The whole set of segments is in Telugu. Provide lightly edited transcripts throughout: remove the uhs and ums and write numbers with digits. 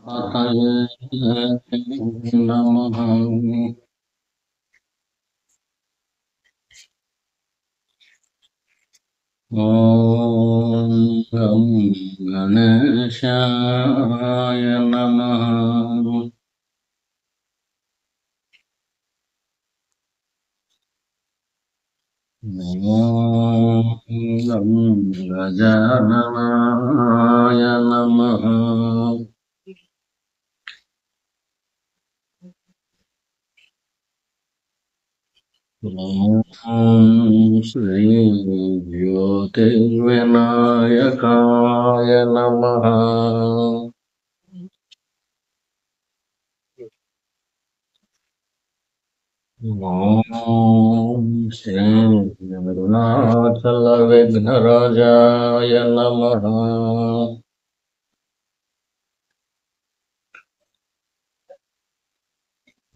గణపతయే నమః. ఓం గం గణేశాయ నమః. ఓం గం గజాననాయ నమః. ఓం శ్రీ జ్యోతిర్వినాయకాయ నమః. ఓం శ్రీ అరుణాచల విఘ్నరాజాయ నమః.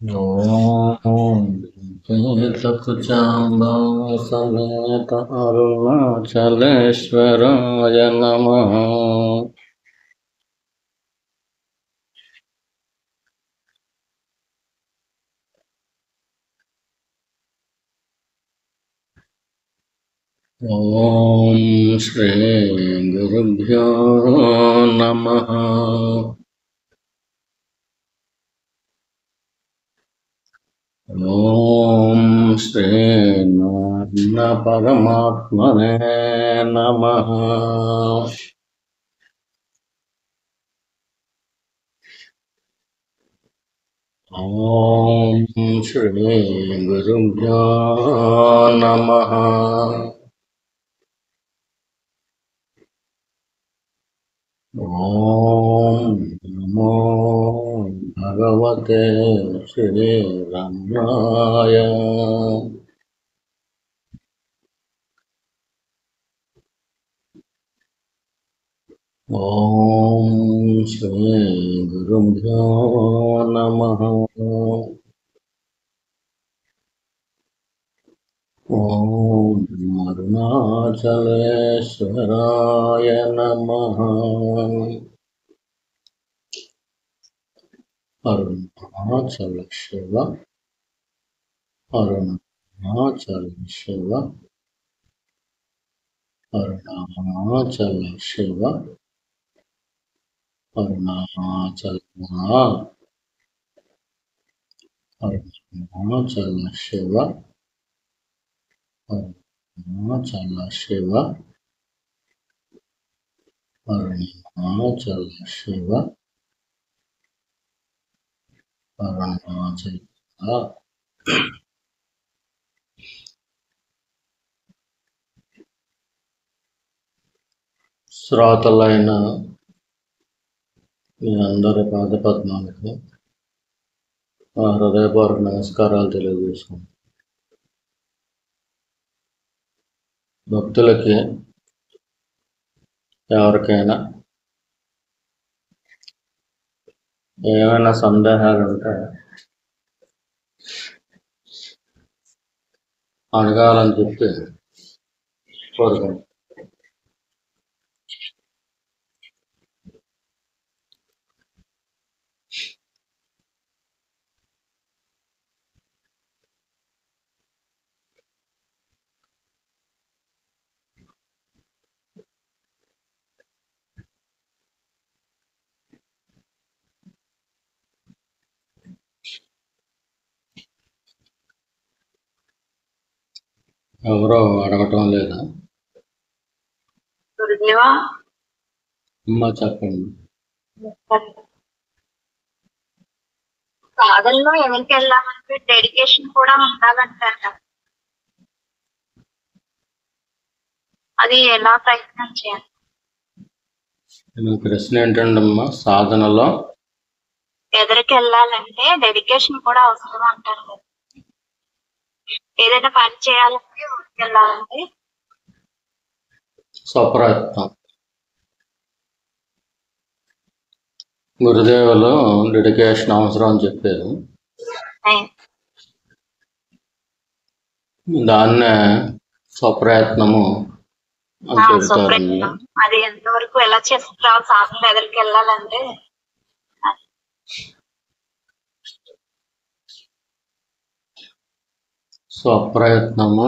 ఓం పీతకుచాంబా సమేత అరుణాచలేశ్వరాయ నమః. ఓం శ్రీ గురుభ్యో నమః. ఓం శ్రీ నారాయణ పరమాత్మనే నమః. ఓం శ్రీ గురుభ్యో నమః. ఓం నమో భగవతే శ్రీరమణాయ. ఓం శ్రీ గురుభ్యో నమః. ఓం అరుణాచలేశ్వరాయ నమః. అరుణాచల శివ అరుణాచల శివ అరుణాచల శివ అరుణాచల అరుణాచల శివ అరుణాచల శివ అరుణాచల శివ అరుణాచల. శ్రోతలైన మీ అందరి పాదపద్మాలకు ఆ హృదయపూర్వక నమస్కారాలు తెలియజేసుకుంటాం. భక్తులకి ఎవరికైనా ఏమైనా సందేహాలు ఉంటే అడగాలని చెప్పి కోరుకుంటాం. ఎవరో అడగటం లేదా? అమ్మా చెప్పండి. సాధనలో ఎవరికి వెళ్ళాలంటే డెడికేషన్ కూడా ఉండాలంటారు. అది ఎలా ప్రయత్నం చేయాలి? ప్రశ్న ఏంటండమ్మా? సాధనలో ఎదురికి వెళ్ళాలంటే డెడికేషన్ కూడా అవసరం అంటారు కదా. ఏదైనా పని చేయాలంటే ఊరికి వెళ్ళాలంటే స్వప్రయత్నం. గురుదేవులు డెడికేషన్ అవసరం అని చెప్పారు. దాన్నే స్వప్రయత్నము అని చెబుతారు. అది ఎంతవరకు ఎలా చేస్తారు? సాధనలో ఎదురికి వెళ్ళాలంటే స్వప్రయత్నము,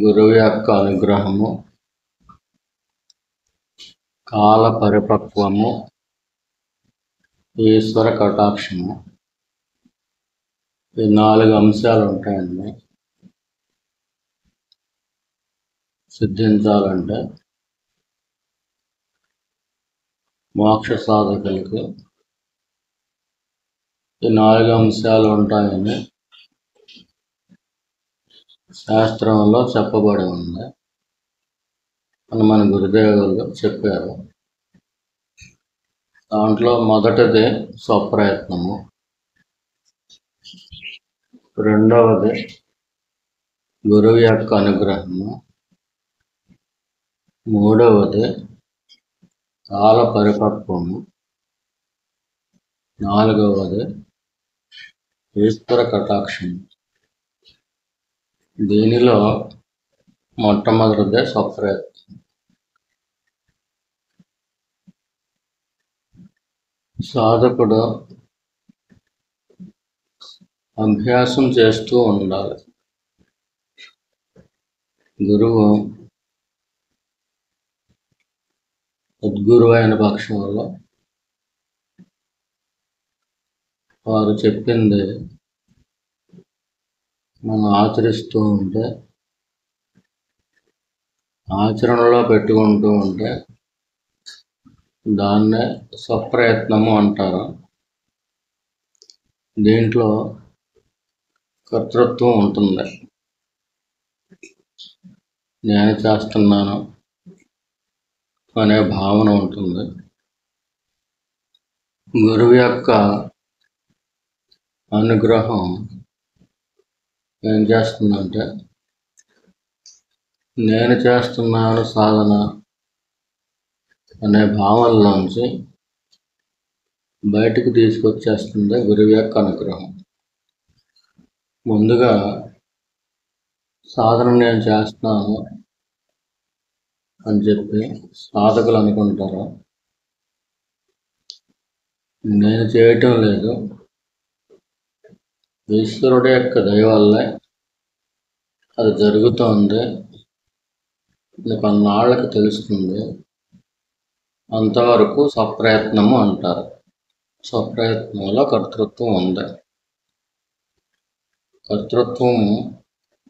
గురువు యొక్క అనుగ్రహము, కాల పరిపక్వము, ఈశ్వర కటాక్షము, ఈ 4 అంశాలు ఉంటాయండి. సిద్ధించాలంటే మోక్ష సాధకులకు ఈ 4 అంశాలు ఉంటాయని శాస్త్రంలో చెప్పబడి ఉంది అని మన గురుదేవులు చెప్పారు. దాంట్లో మొదటిది స్వప్రయత్నము, రెండవది గురువు యొక్క అనుగ్రహము, మూడవది కాల పరిపక్వము, నాలుగవది ఈశ్వర కటాక్షము. దీనిలో మొట్టమొదటిదే స్వప్రయత్నం. సాధకుడు అభ్యాసం చేస్తూ ఉండాలి. గురువు సద్గురువు అయిన పక్షంలో వారు చెప్పింది మనం ఆచరిస్తూ ఉంటే, ఆచరణలో పెట్టుకుంటూ ఉంటే దాన్నే స్వప్రయత్నము అంటారు. దీంట్లో కర్తృత్వం ఉంటుంది. నేను చేస్తున్నాను అనే భావన ఉంటుంది. గురువు యొక్క అనుగ్రహం ఏం చేస్తుందంటే, నేను చేస్తున్నాను సాధన అనే భావనలోంచి బయటకు తీసుకొచ్చేస్తుంది గురువు యొక్క అనుగ్రహం. ముందుగా సాధన నేను చేస్తున్నాను అని చెప్పి సాధకులు అనుకుంటారు. నేను చేయటం లేదు, ఈశ్వరుడు యొక్క దయ వల్లే అది జరుగుతోంది, కొన్నాళ్ళకి తెలుస్తుంది. అంతవరకు స్వప్రయత్నము అంటారు. స్వప్రయత్నంలో కర్తృత్వం ఉంది. కర్తృత్వం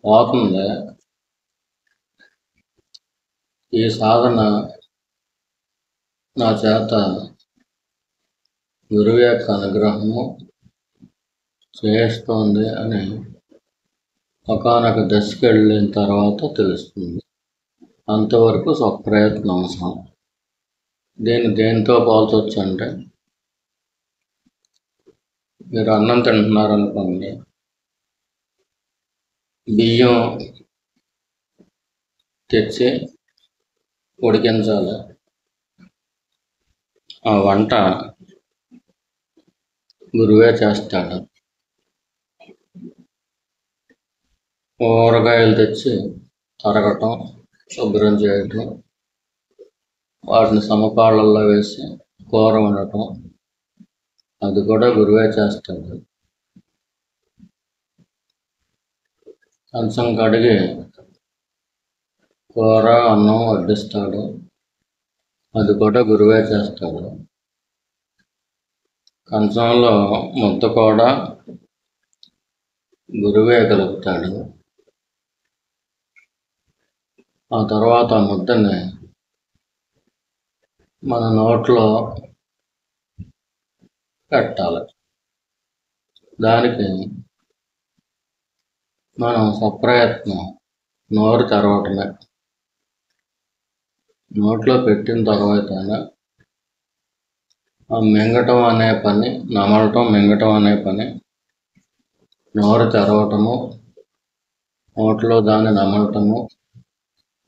పోతుంది. ఈ సాధన నా చేత గురువు యొక్క అనుగ్రహము చేస్తోంది అని ఒకానొక దశకి వెళ్ళిన తర్వాత తెలుస్తుంది. అంతవరకు స్వప్రయత్నం అవసరం. దీన్ని దేంతో పోల్చొచ్చు అంటే, మీరు అన్నం తింటున్నారనుకోండి, బియ్యం తెచ్చి ఉడికించాలి. ఆ వంట గురువే చేస్తాడు. కూరగాయలు తెచ్చి తరగటం, శుభ్రం చేయటం, వాటిని సమపాళ్ళల్లో వేసి కూర వండటం, అది కూడా గురువే చేస్తాడు. కంచం కడిగి కూర అన్నం వడ్డిస్తాడు, అది కూడా గురువే చేస్తాడు. కంచంలో ముద్ద కూడా గురువే కలుపుతాడు. ఆ తర్వాత ఆ ముద్దని మన నోట్లో పెట్టాలి. దానికి మనం స్వప్రయత్నం నోరు తెరవటమే. నోట్లో పెట్టిన తర్వాత ఆ మింగటం అనే పని, నమలటం, మింగటం అనే పని, నోరు తెరవటము, నోట్లో దాన్ని నమలటము,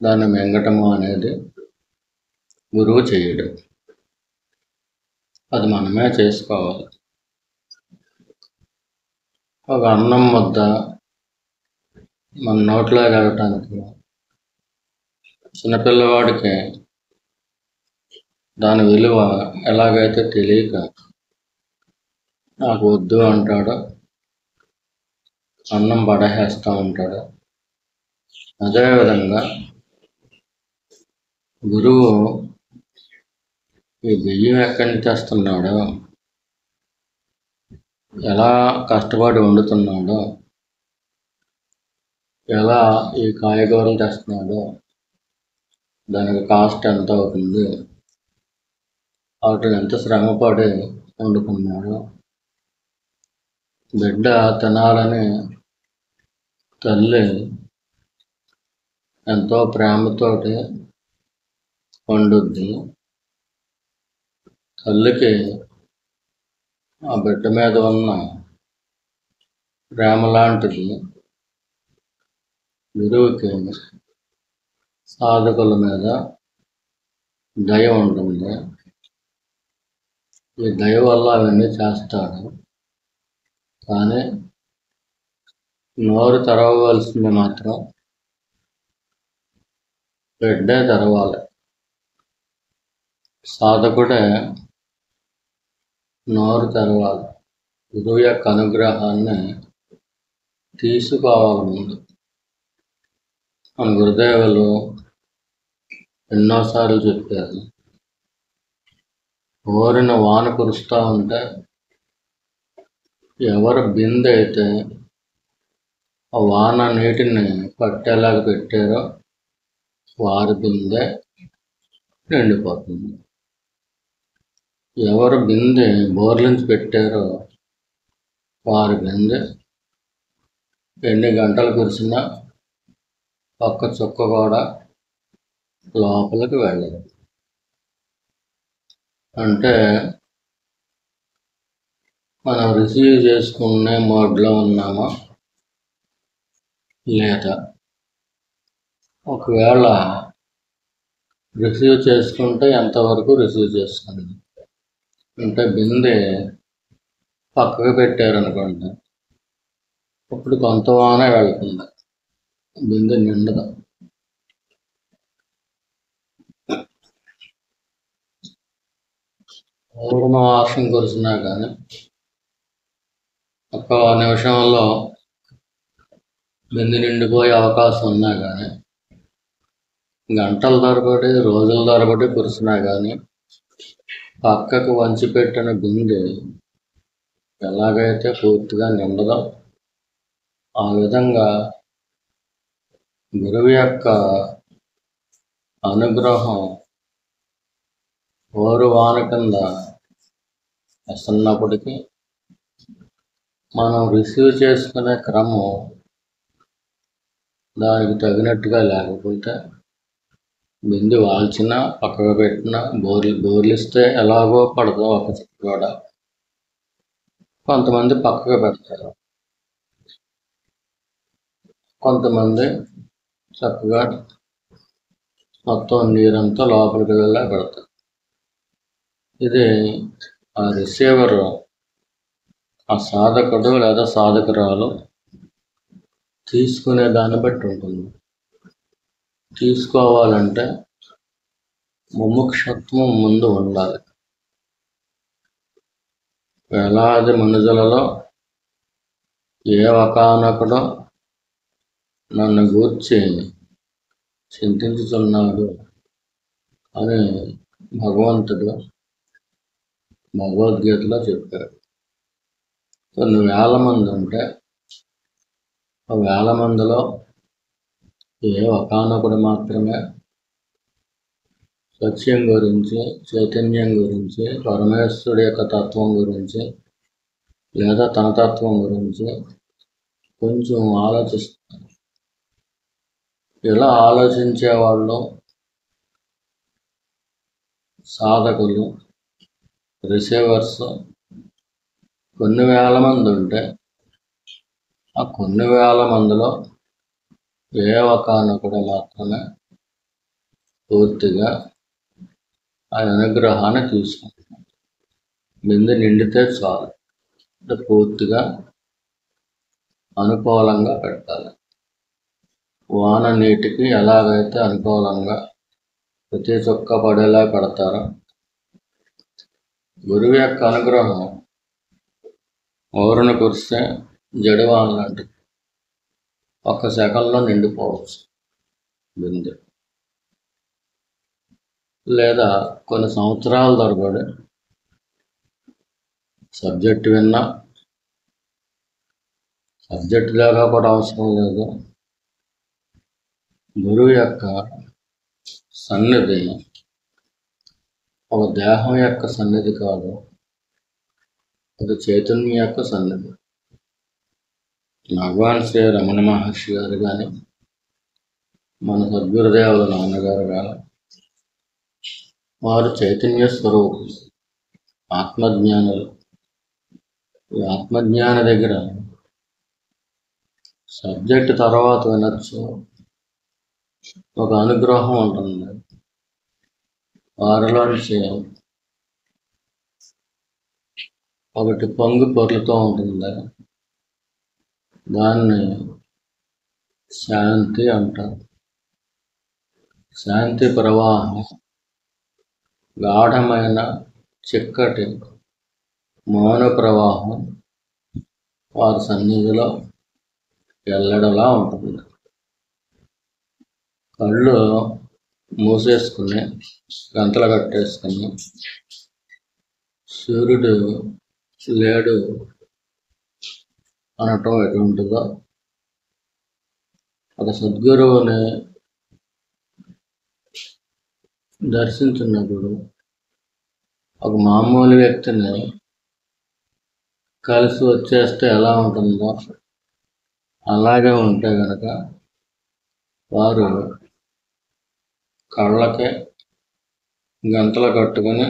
దాన్ని మింగటము అనేది గురువు చేయడు. అది మనమే చేసుకోవాలి. ఒక అన్నం ముద్ద మన నోట్లో వెళ్ళటానికి చిన్నపిల్లవాడికి దాని విలువ ఎలాగైతే తెలియక నాకు వద్దు అంటాడో, అన్నం పడేస్తూ ఉంటాడు. అదేవిధంగా గురువు ఈ బియ్యం ఎక్కడి నుంచి తెస్తున్నాడో, ఎలా కష్టపడి వండుతున్నాడో, ఎలా ఈ కాయగూరలు తెస్తున్నాడో, దానికి కాస్ట్ ఎంత అవుతుంది, వాటిని ఎంత శ్రమపడి వండుకున్నాడో, బిడ్డ తినాలని తల్లి ఎంతో ప్రేమతోటి వండుద్ది. తల్లికి ఆ బిడ్డ మీద ఉన్న ప్రేమ లాంటిది గురువుకి సాధకుల మీద దయ ఉంటుంది. ఈ దయ వల్ల అవన్నీ చేస్తాడు. కానీ నోరు తెరవవలసింది మాత్రం బిడ్డే తెరవాలి. సాధకుడే నోరు తెరవాలి. గురువు యొక్క అనుగ్రహాన్ని తీసుకోవాలి ముందు. మన గురుదేవులు ఎన్నోసార్లు చెప్పారు, ఓరిన వాన కురుస్తూ ఉంటే ఎవరు బిందె అయితే ఆ వాన నీటిని పట్టేలాగా పెట్టారో వారి బిందె నిండిపోతుంది. ఎవరు బిందె బోర్లించి పెట్టారో వారి బిందె ఎన్ని గంటలు కురిసినా ఒక్క చుక్క కూడా లోపలికి వెళ్ళదు. అంటే మనం రిసీవ్ చేసుకునే మోడ్లో ఉన్నామా లేదా? ఒకవేళ రిసీవ్ చేసుకుంటే ఎంతవరకు రిసీవ్ చేసుకుంది అంటే బిందె పక్కకు పెట్టారనుకోండి, ఇప్పుడు కొంత వాన వెళ్తుంది, బిందె నిండదు. వర్షం కురిసినా కానీ ఒక్క నిమిషంలో బిందె నిండిపోయే అవకాశం ఉన్నా కానీ, గంటల తరబడి రోజుల తరబడి కురిసినా కానీ పక్కకు వంచి పెట్టిన బిందె ఎలాగైతే పూర్తిగా నిండదో, ఆ విధంగా గురువు యొక్క అనుగ్రహం ఓరు వాన కింద వస్తున్నప్పటికీ మనం రిసీవ్ చేసుకునే క్రమం దానికి తగినట్టుగా లేకపోతే బిందె వాల్చినా పక్కకు పెట్టినా బోర్లిస్తే ఎలాగో పడదు ఒక చుక్క కూడా. కొంతమంది పక్కకు పెడతారు, కొంతమంది చక్కగా మొత్తం నీరంతా లోపలికి వెళ్ళా పెడతారు. ఇది ఆ రిసీవర్, ఆ సాధకుడు లేదా సాధకురాలు తీసుకునే దాన్ని బట్టి ఉంటుంది. తీసుకోవాలంటే ముముక్షత్వం ముందు ఉండాలి. వేలాది మనుషులలో ఏ ఒకానొకడు నన్ను గూర్చి చింతించుతున్నాడు అని భగవంతుడు భగవద్గీతలో చెప్పాడు. కొన్ని వేల మంది ఉంటే ఆ వేల మందిలో ఏ ఒకానొకడు మాత్రమే సత్యం గురించి, చైతన్యం గురించి, పరమేశ్వరుడి యొక్క తత్వం గురించి లేదా తన తత్వం గురించి కొంచెం ఆలోచిస్తారు. ఇలా ఆలోచించేవాళ్ళు సాధకులు, రిసీవర్స్ కొన్ని వేల మంది ఉంటే ఆ కొన్ని వేల మందిలో ఏ ఒకానొకడు మాత్రమే పూర్తిగా ఆ అనుగ్రహాన్ని తీసుకుంటాం. బిందె నిండితే చాలు, అంటే పూర్తిగా అనుకూలంగా పెట్టాలి. వాన నీటికి ఎలాగైతే అనుకూలంగా ప్రతి చుక్క పడేలా పెడతారో, గురువు యొక్క అనుగ్రహం ఓరును కురిస్తే జడివాన లాంటిది. ఒక్క సెకండ్లో నిండిపోవచ్చు బిందె. లేదా కొన్ని సంవత్సరాల తరబడి సబ్జెక్ట్ విన్నా, సబ్జెక్ట్ దాకా కూడా అవసరం లేదు, గురువు యొక్క సన్నిధి ఒక దేహం యొక్క సన్నిధి కాదు, అది చైతన్యం యొక్క సన్నిధి. భగవాన్ శ్రీ రమణ మహర్షి గారు కానీ, మన సద్గురుదేవుల నాన్నగారు కానీ, వారు చైతన్య స్వరూపులు, ఆత్మజ్ఞానులు. ఈ ఆత్మజ్ఞాన దగ్గర సబ్జెక్ట్ తర్వాత వినొచ్చు, ఒక అనుగ్రహం ఉంటుంది. వారిలోంచి ఒకటి పొంగి పొర్లుతూ ఉంటుంది, దాన్ని శాంతి అంటారు. శాంతి ప్రవాహం గాఢమైన చిక్కటి మౌన ప్రవాహం వారి సన్నిధిలో ఎల్లడలా ఉంటుంది. కళ్ళు మూసేసుకుని గంటలు కట్టేసుకుని సూర్యుడు లేడు అనటం ఎటువంటిదో, ఒక సద్గురువుని దర్శించినప్పుడు ఒక మామూలు వ్యక్తిని కలిసి వచ్చేస్తే ఎలా ఉంటుందో అలాగే ఉంటే కనుక వారు కళ్ళకి గంటలు కట్టుకుని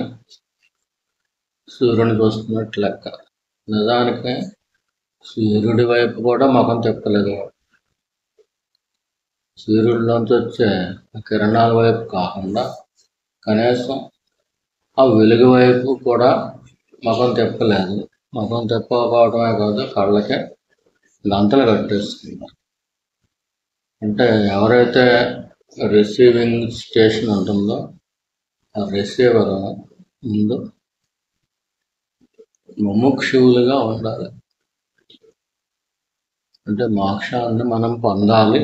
సూర్యుని చూస్తున్నట్టు లెక్క. నిజానికి సూర్యుడి వైపు కూడా ముఖం తిప్పలేదు. సూర్యుడిలోంచి వచ్చే కిరణాల వైపు కాకుండా కనీసం ఆ వెలుగు వైపు కూడా ముఖం తిప్పలేదు. ముఖం తిప్పకపోవడమే కాదు, కళ్ళకి గంతలు కట్టేసుకున్నారు. అంటే ఎవరైతే రిసీవింగ్ స్టేషన్ ఉంటుందో ఆ రిసీవర్ ముందు ముముక్షువులుగా ఉండాలి. అంటే మోక్షాన్ని మనం పొందాలి,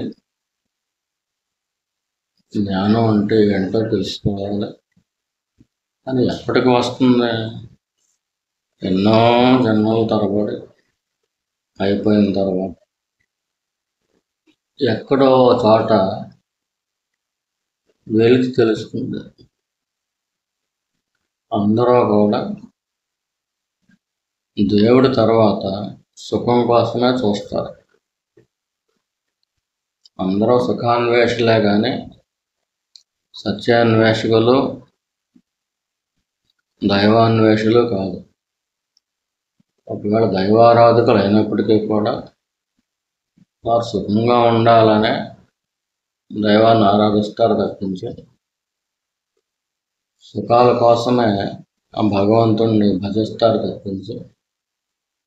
జ్ఞానం అంటే ఏంటో తెలుసుకోవాలి అని ఎప్పటికి వస్తుంది? ఎన్నో జన్మల తరబడి అయిపోయిన తర్వాత ఎక్కడో చోట వెలికి తెలుస్తుంది. అందరూ కూడా దేవుడి తర్వాత సుఖం కోసమే చూస్తారు. అందరూ సుఖాన్వేషులే కానీ సత్యాన్వేషకులు, దైవాన్వేషులు కాదు. ఒకవేళ దైవారాధకులు అయినప్పటికీ కూడా వారు సుఖంగా ఉండాలనే దైవాన్ని ఆరాధిస్తారు తప్పించి సుఖాల కోసమే ఆ భగవంతుడిని భజిస్తారు తప్పించి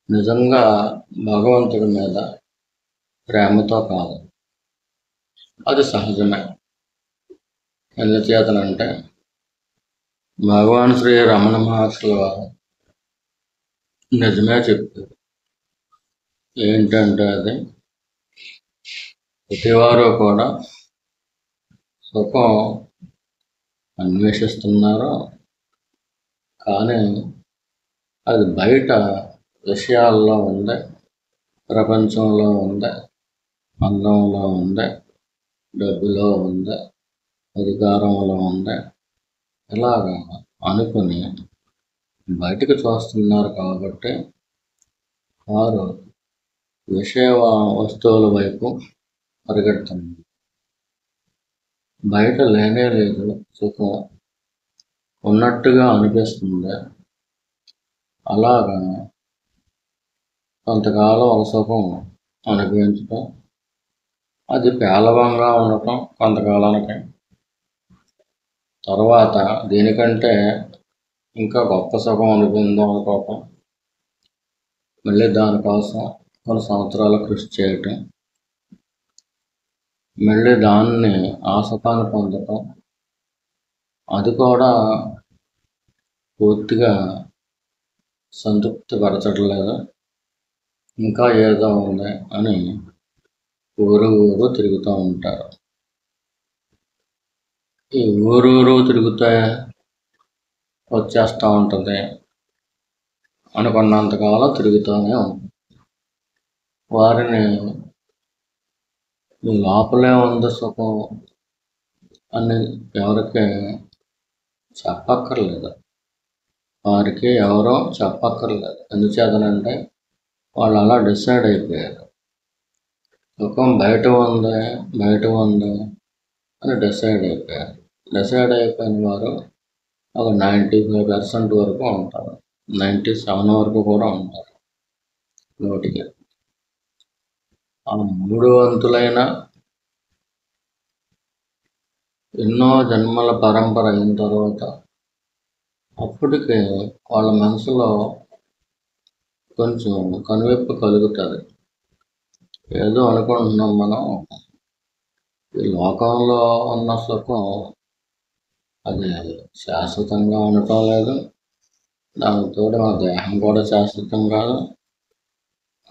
నిజంగా భగవంతుడి మీద ప్రేమతో కాదు. అది సహజమే. ఎందుచేతనంటే భగవాన్ శ్రీ రమణ మహర్షుల వారు నిజమే చెప్పారు. ఏంటంటే అది ప్రతివారు కూడా సుఖం అన్వేషిస్తున్నారు, కానీ అది బయట విషయాల్లో ఉంది, ప్రపంచంలో ఉంది, అందంలో ఉంది, డబ్బులో ఉంది, అధికారంలో ఉంది, ఇలాగా అనుకుని బయటకు చూస్తున్నారు. కాబట్టి వారు విషయ వస్తువుల వైపు పరిగెడుతున్నారు. బయట లేనే లేదు సుఖం, ఉన్నట్టుగా అనిపిస్తుంది. అలాగా కొంతకాలం ఒక సుఖం అనుభవించటం, అది పేలవంగా ఉండటం కొంతకాలానికి, తర్వాత దీనికంటే ఇంకా గొప్ప సుఖం అనుకుందాం అనుకోవటం, మళ్ళీ దానికోసం కొన్ని సంవత్సరాలు కృషి చేయటం, మళ్ళీ దాన్ని ఆ సుఖాన్ని పొందటం, అది కూడా పూర్తిగా సంతృప్తి పరచట్లేదు, ఇంకా ఏదో ఉంది అని ఊరు ఊరు తిరుగుతూ ఉంటారు. ఈ ఊరు తిరుగుతే వచ్చేస్తూ ఉంటుంది, అనుకున్నంతకాలం తిరుగుతూనే ఉంటుంది. వారిని లోపలే ఉంది సుఖం అని ఎవరికి చెప్పక్కర్లేదు, వారికి ఎవరో చెప్పక్కర్లేదు. ఎందుచేతనంటే వాళ్ళు అలా డిసైడ్ అయిపోయారు. సుఖం బయట ఉంది అని డిసైడ్ అయిపోయారు. డిసైడ్ అయిపోయిన వారు ఒక 95% వరకు ఉంటారు, 97 వరకు కూడా ఉంటారు. నోటికి ఆ 3 వంతులైన ఎన్నో జన్మల పరంపర అయిన తర్వాత అప్పటికి వాళ్ళ మనసులో కొంచెం కనువిప్పు కలుగుతుంది. ఏదో అనుకుంటున్నాం మనం, ఈ లోకంలో ఉన్న సుఖం అది శాశ్వతంగా ఉండటం లేదు, దానితో మన దేహం కూడా శాశ్వతం కాదు.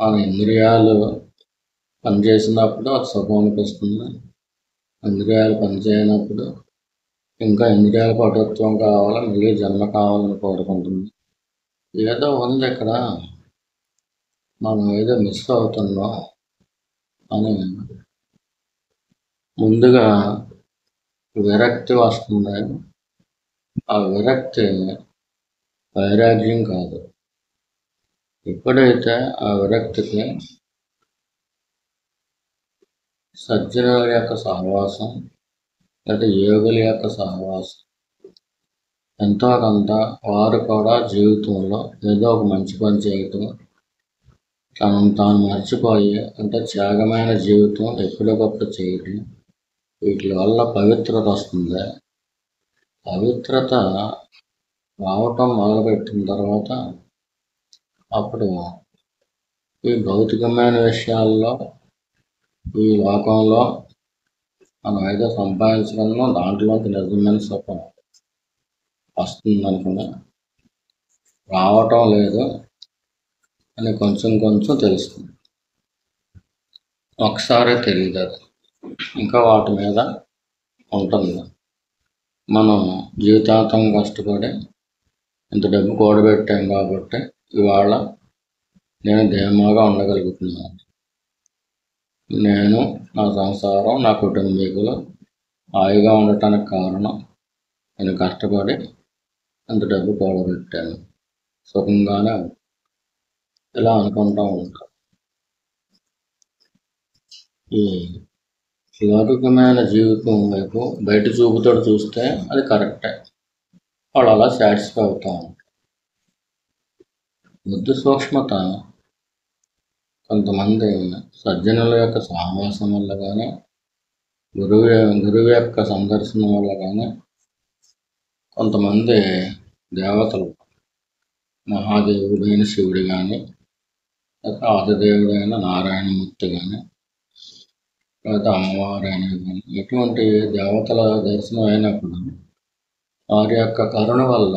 మన ఇంద్రియాలు పనిచేసినప్పుడు అది సుఖం అనిపిస్తుంది, ఇంద్రియాలు పనిచేయనప్పుడు ఇంకా ఇంద్రియాల పటుత్వం కావాలి, మళ్ళీ జన్మ కావాలని కోరుకుంటుంది. ఏదో ఉంది ఇక్కడ, మనం ఏదో మిస్ అవుతున్నాం అని ముందుగా విరక్తి వస్తుంది. ఆ విరక్తి వైరాగ్యం కాదు. ఎప్పుడైతే ఆ విరక్తికి సజ్జనుల యొక్క సహవాసం లేదా యోగుల యొక్క సహవాసం ఎంతో కొంత, వారు కూడా జీవితంలో ఏదో ఒక మంచి పని చేయటం, తనను తాను మర్చిపోయి అంటే త్యాగమైన జీవితం ఎప్పటికప్పుడు చేయటం, వీటి వల్ల పవిత్రత వస్తుంది. పవిత్రత రావటం మొదలుపెట్టిన తర్వాత అప్పుడు ఈ భౌతికమైన విషయాల్లో ఈ లోకంలో మనం ఏదో సంపాదించగలను, దాంట్లోకి నిజమైన సుఖం వస్తుంది అనుకుని రావటం లేదు అని కొంచెం కొంచెం తెలుస్తుంది. ఒకసారి తెలియదు, అది ఇంకా వాటి మీద ఉంటుంది. మనం జీవితాంతం కష్టపడి ఇంత డబ్బు కూడబెట్టాం కాబట్టి ఇవాళ నేను ధీమాగా ఉండగలుగుతున్నాను. నేను, నా సంసారం, నా కుటుంబీకులు హాయిగా ఉండటానికి కారణం నేను కష్టపడి అంత డబ్బు కూడబెట్టాను, సుఖంగానే ఇలా అనుకుంటూ ఉంటాను. ఈ లౌకికమైన జీవితం వైపు బయట చూపుతో చూస్తే అది కరెక్టే, వాళ్ళు అలా సాటిస్ఫై అవుతూ ఉంటారు. బుద్ధి సూక్ష్మత కొంతమంది సజ్జనుల యొక్క సహవాసం వల్ల కానీ, గురువు యొక్క సందర్శనం వల్ల కానీ, కొంతమంది దేవతలు, మహాదేవుడైన శివుడు కానీ, లేదా ఆదిదేవుడైన నారాయణమూర్తి కానీ, లేదా అమ్మవారైన కానీ, ఎటువంటి దేవతల దర్శనం అయినప్పుడు వారి యొక్క కరుణ వల్ల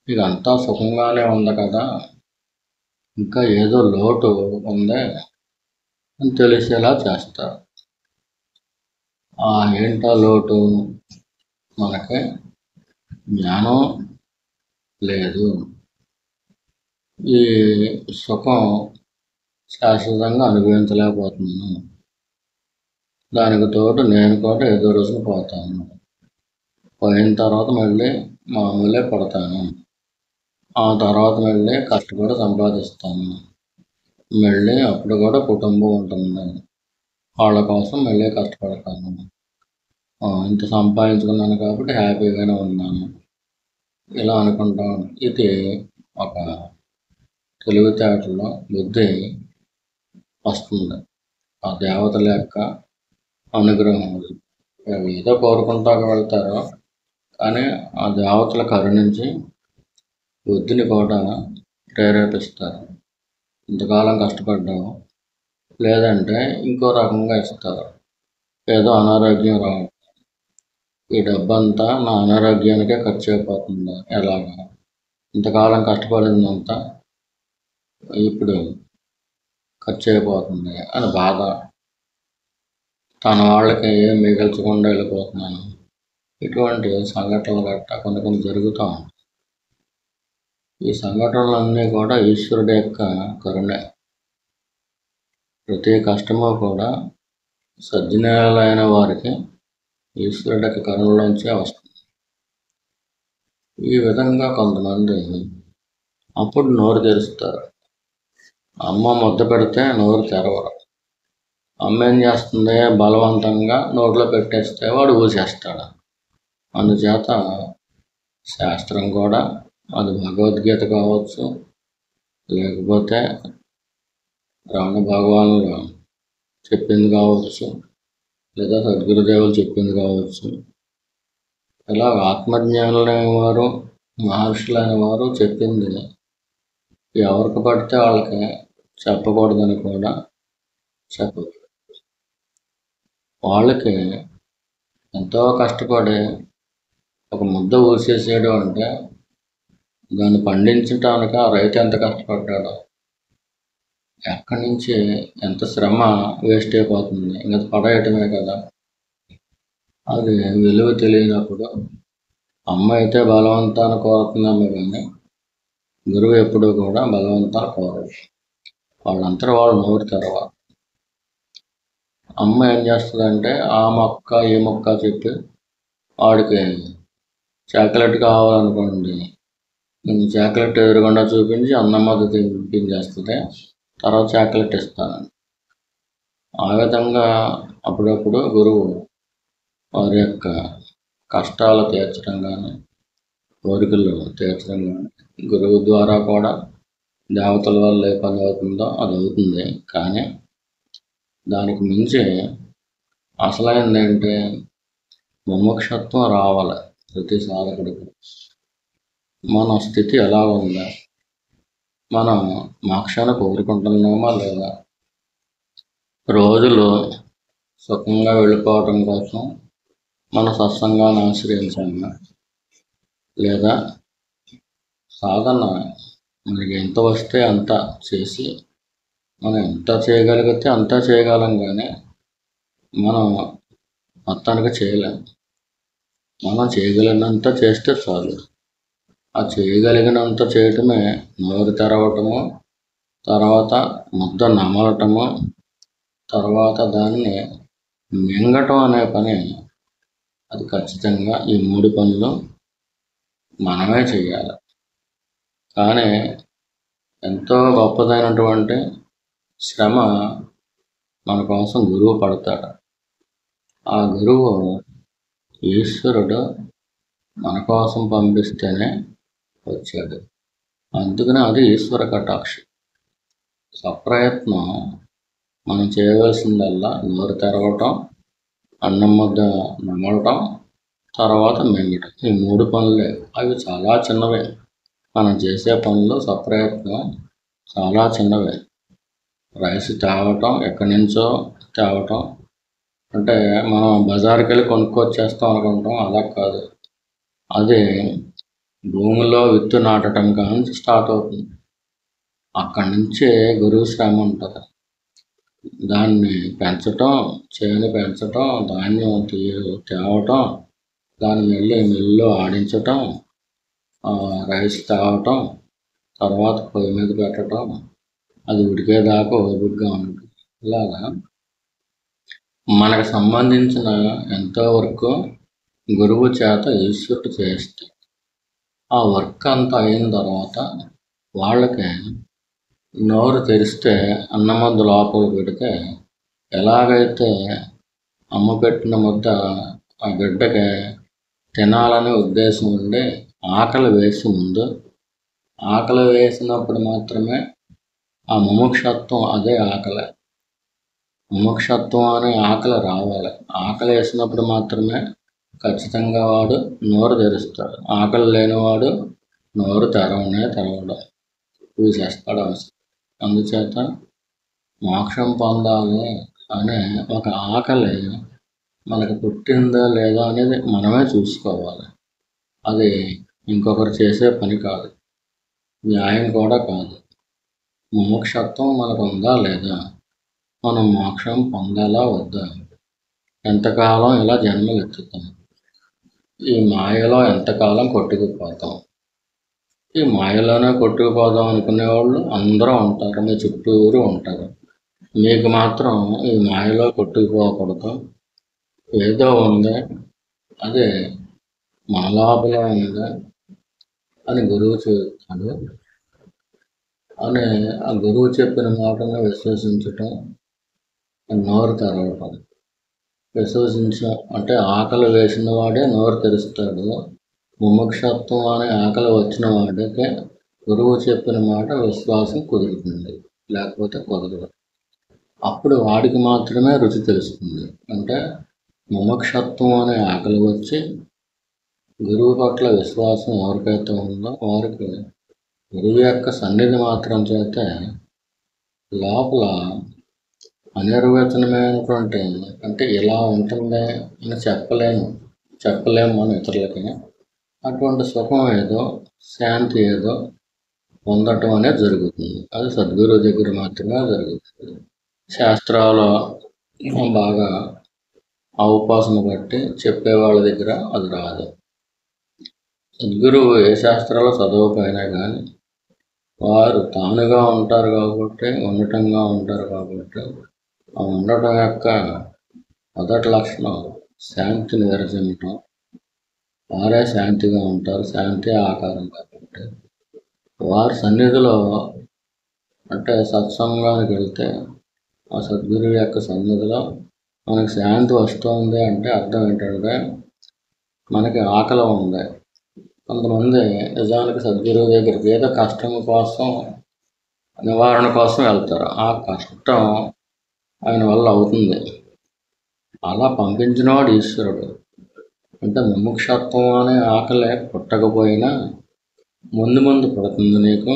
ఇదంతా సుఖంగానే ఉంది కదా, ఇంకా ఏదో లోటు ఉంది అని తెలిసేలా చేస్తారు. ఏంటో లోటు, మనకి జ్ఞానం లేదు, ఈ సుఖం శాశ్వతంగా అనుభవించలేకపోతున్నాను, దానికి తోడు నేను కూడా ఏదో రోజున పోతాను, పోయిన తర్వాత మళ్ళీ మామూలే పడతాను, ఆ తర్వాత మళ్ళీ కష్టపడి సంపాదిస్తాను, మళ్ళీ అప్పుడు కూడా కుటుంబం ఉంటుంది, వాళ్ళ కోసం మళ్ళీ కష్టపడతాను, ఇంత సంపాదించుకున్నాను కాబట్టి హ్యాపీగానే ఉన్నాను, ఇలా అనుకుంటాను. ఇది ఒక తెలివితేటలో బుద్ధి వస్తుంది, ఆ దేవతల యొక్క అనుగ్రహం. ఏదో కోరుకుంటా వెళ్తారు, కానీ ఆ దేవతలు కరుణించి బుద్ధిని కూడా ప్రేరేపిస్తారు. ఇంతకాలం కష్టపడ్డాము, లేదంటే ఇంకో రకంగా ఇస్తారు. ఏదో అనారోగ్యం రావడం, ఈ డబ్బంతా నా అనారోగ్యానికే ఖర్చు అయిపోతుంది, ఎలాగా ఇంతకాలం కష్టపడిందంతా ఇప్పుడు ఖర్చు అయిపోతుంది అని బాధ. తన వాళ్ళకి ఏం మిగల్చకుండా వెళ్ళిపోతున్నాను. ఇటువంటి సంఘటనలు గట్టా కొన్ని జరుగుతూ ఉంటాయి. ఈ సంఘటనలన్నీ కూడా ఈశ్వరుడి యొక్క కరుణే. ప్రతి కష్టము కూడా సజ్జనులైన వారికి ఈశ్వరుడి యొక్క కరుణలోంచే వస్తుంది. ఈ విధంగా కొంతమంది అప్పుడు నోరు తెరుస్తారు. అమ్మ ముద్ద పెడితే నోరు తెరవరు. అమ్మ ఏం చేస్తుంది, బలవంతంగా నోట్లో పెట్టేస్తే వాడు ఊసేస్తాడు. అందుచేత శాస్త్రం కూడా, అది భగవద్గీత కావచ్చు, లేకపోతే రమణ భగవానులు చెప్పింది కావచ్చు, లేదా సద్గురుదేవులు చెప్పింది కావచ్చు, ఇలా ఆత్మజ్ఞానులైన వారు, మహర్షులైన వారు చెప్పింది ఎవరికి పడితే వాళ్ళకి చెప్పకూడదని కూడా చెప్పదు. వాళ్ళకి ఎంతో కష్టపడి ఒక ముద్ద ఊసేసేయడం అంటే దాన్ని పండించడానికి ఆ రైతు ఎంత కష్టపడ్డాడో, ఎక్కడి నుంచి ఎంత శ్రమ వేస్ట్ అయిపోతుంది, ఇంకా పడేయటమే కదా. అది విలువ తెలియనప్పుడు అమ్మ అయితే బలవంతాన్ని కోరుతుందేమో కానీ గురువు ఎప్పుడూ కూడా బలవంతాన్ని కోరడు. వాళ్ళంతా వాళ్ళు నోరు తెరవాలి. అమ్మ ఏం చేస్తుందంటే ఆ మొక్క ఈ మొక్క చెప్పి వాడికి చాక్లెట్ కావాలనుకోండి, చాక్లెట్ ఎదురుగుండా చూపించి అన్నమ్మది తినిపించేస్తుంది, తర్వాత చాక్లెట్ ఇస్తానని. ఆ విధంగా అప్పుడప్పుడు గురువు వారి యొక్క కష్టాలు తీర్చడం కానీ, కోరికలు తీర్చడం కానీ, గురువు ద్వారా కూడా దేవతల వల్ల ఏ పని అవుతుందో అది అవుతుంది. కానీ దానికి మించి అసలైనది ఏంటి, ముముక్షత్వం రావాలి ప్రతి సాధకుడికి. మన స్థితి ఎలా ఉందా, మనం మోక్షాన్ని కోరుకుంటున్నామా లేదా, రోజులు సుఖంగా వెళ్ళిపోవటం కోసం మన సత్సంగాన్ని ఆశ్రయించామా, లేదా సాధన మనకి ఎంత వస్తే అంత చేసి మనం ఎంత చేయగలిగితే అంతా చేయగలం, కానీ మనం మొత్తానికి చేయలేం. మనం చేయగలిగినంత చేస్తే చాలు. ఆ చేయగలిగినంత చేయటమే నోరు తెరవటము, తర్వాత ముద్ద నమలటము, తర్వాత దాన్ని మింగటం అనే పని, అది ఖచ్చితంగా ఈ 3 పనులు మనమే చేయాలి. కానీ ఎంతో గొప్పదైనటువంటి శ్రమ మన కోసం గురువు పడతాడు. ఆ గురువు ఈశ్వరుడు మన కోసం పంపిస్తేనే వచ్చాడు. అందుకనే అది ఈశ్వర కటాక్షం. సప్రయత్నం మనం చేయవలసిందల్లా నోరు తెరవటం, అన్నం ముద్ద నమలటం, తర్వాత మింగటం. ఈ 3 పనులే. అవి చాలా చిన్నవే. మనం చేసే పనులు సప్రయత్నం చాలా చిన్నవే. రైస్ తేవటం, ఎక్కడి నుంచో తేవటం అంటే మనం బజారుకి వెళ్ళి కొనుక్కొచ్చేస్తాం అనుకుంటాం, అలా కాదు. అది భూమిలో విత్తు నాటడం కానీ స్టార్ట్ అవుతుంది. అక్కడి నుంచే గురువు శ్రమ ఉంటుంది. దాన్ని పెంచటం, చేను పెంచటం, ధాన్యం తేవటం, దాన్ని వెళ్ళి మిల్లులో ఆడించటం, రైస్ తేవటం, తర్వాత పొయ్యి మీద పెట్టడం, అది ఉడికేదాకా ఓపికగా ఉండటం. ఇలాగా మనకు సంబంధించిన ఎంతో వర్క్ గురువు చేత ఈశ్వరుడు చేస్తే, ఆ వర్క్ అంతా అయిన తర్వాత వాళ్ళకి నోరు తెరిస్తే అన్నముద్ద లోపల పెడితే ఎలాగైతే అమ్మ పెట్టిన ముద్ద ఆ బిడ్డకి తినాలనే ఉద్దేశం ఉండి ఆకలి వేసి ముందు, ఆకలి వేసినప్పుడు మాత్రమే ఆ ముముక్షత్వం, అదే ఆకలి. ముముక్షత్వం అనే ఆకలి రావాలి. ఆకలి వేసినప్పుడు మాత్రమే ఖచ్చితంగా వాడు నోరు తెరుస్తాడు. ఆకలి లేనివాడు నోరు తెరవడం చూసేస్తాడు అవసరం. అందుచేత మోక్షం పొందాలి అనే ఒక ఆకలి మనకు పుట్టిందా లేదా అనేది మనమే చూసుకోవాలి. అది ఇంకొకరు చేసే పని కాదు, న్యాయం కూడా కాదు. ముముక్షత్వం మనకు ఉందా లేదా, మనం మోక్షం పొందాలా వద్దా, ఎంతకాలం ఇలా జన్మలు ఎత్తుతాం, ఈ మాయలో ఎంతకాలం కొట్టుకుపోతాం. ఈ మాయలోనే కొట్టుకుపోదాం అనుకునే వాళ్ళు అందరూ ఉంటారు, మీ చుట్టూరు ఉంటారు. మీకు మాత్రం ఈ మాయలో కొట్టుకుపోకూడదు, ఏదో ఉంది, అదే మన లోపలే ఉంది అని గురువు చెప్తాడు అని ఆ గురువు చెప్పిన మాటను విశ్వసించటం, నోరు తెరవటం. అంటే ఆకలి వేసిన వాడే నోరు తెరుస్తాడు. ముముక్షత్వం అనే ఆకలి వచ్చిన వాడికే గురువు చెప్పిన మాట విశ్వాసం కుదురుతుంది, లేకపోతే కుదరదు. అప్పుడు వాడికి మాత్రమే రుచి తెలుస్తుంది. అంటే ముముక్షత్వం అనే ఆకలి వచ్చి గురువు పట్ల విశ్వాసం ఎవరికైతే ఉందో వారికి గురువు యొక్క సన్నిధి మాత్రం చేతే లోపల అనిర్వచనమైనటువంటి, అంటే ఇలా ఉంటుంది అని చెప్పలేము మన ఇతరులకి, అటువంటి సుఖం ఏదో శాంతి ఏదో పొందటం అనేది జరుగుతుంది. అది సద్గురువు దగ్గర మాత్రమే జరుగుతుంది. శాస్త్రాలు బాగా ఆ ఉపాసన బట్టి చెప్పేవాళ్ళ దగ్గర అది రాదు. సద్గురువు ఏ శాస్త్రాలు చదవకపోయినా కానీ వారు తానుగా ఉంటారు కాబట్టి, ఉండటంగా ఉంటారు కాబట్టి, ఆ ఉండటం యొక్క మొదటి లక్షణం శాంతిని విరచించటం. వారే శాంతిగా ఉంటారు, శాంతి ఆకారం కాబట్టి వారి సన్నిధిలో, అంటే సత్సంగానికి వెళ్తే ఆ సద్గురువు యొక్క సన్నిధిలో మనకి శాంతి వస్తుంది. అంటే అర్థం ఏంటంటే మనకి ఆకలి ఉంది. కొంతమంది నిజానికి సద్గురువు దగ్గరికి ఏదో కష్టం కోసం, నివారణ కోసం వెళ్తారు. ఆ కష్టం ఆయన వల్ల అవుతుంది, అలా పంపించినవాడు ఈశ్వరుడు. అంటే ముముక్షత్వం అనే ఆకలి పుట్టకపోయినా ముందు పుడుతుంది నీకు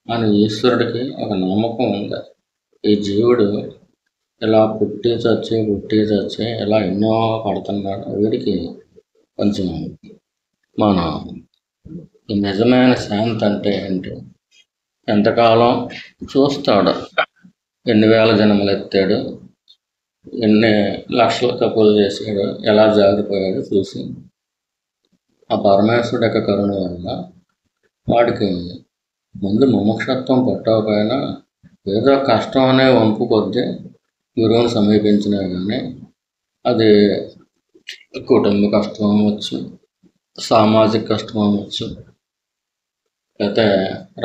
అని ఈశ్వరుడికి ఒక నమ్మకం ఉంది. ఈ జీవుడు ఇలా పుట్టి చచ్చి ఇలా ఎన్నో పడుతున్నాడు. వీడికి కొంచెం మన ఈ నిజమైన శాంతి అంటే ఏంటి, ఎంతకాలం చూస్తాడు, ఎన్ని వేల జన్మలు ఎత్తాడు, ఎన్ని లక్షల తప్పులు చేశాడు, ఎలా జారిపోయాడు చూసి ఆ పరమేశ్వరుడు యొక్క కరుణ వల్ల వాడికి ముందు ముముక్షత్వం పుట్టకపోయినా ఏదో కష్టం అనే వంపు కొద్దీ గురువుని సమీపించినా కానీ, అది కుటుంబ కష్టం అవ్వచ్చు, సామాజిక కష్టం అవ్వచ్చు, లేకపోతే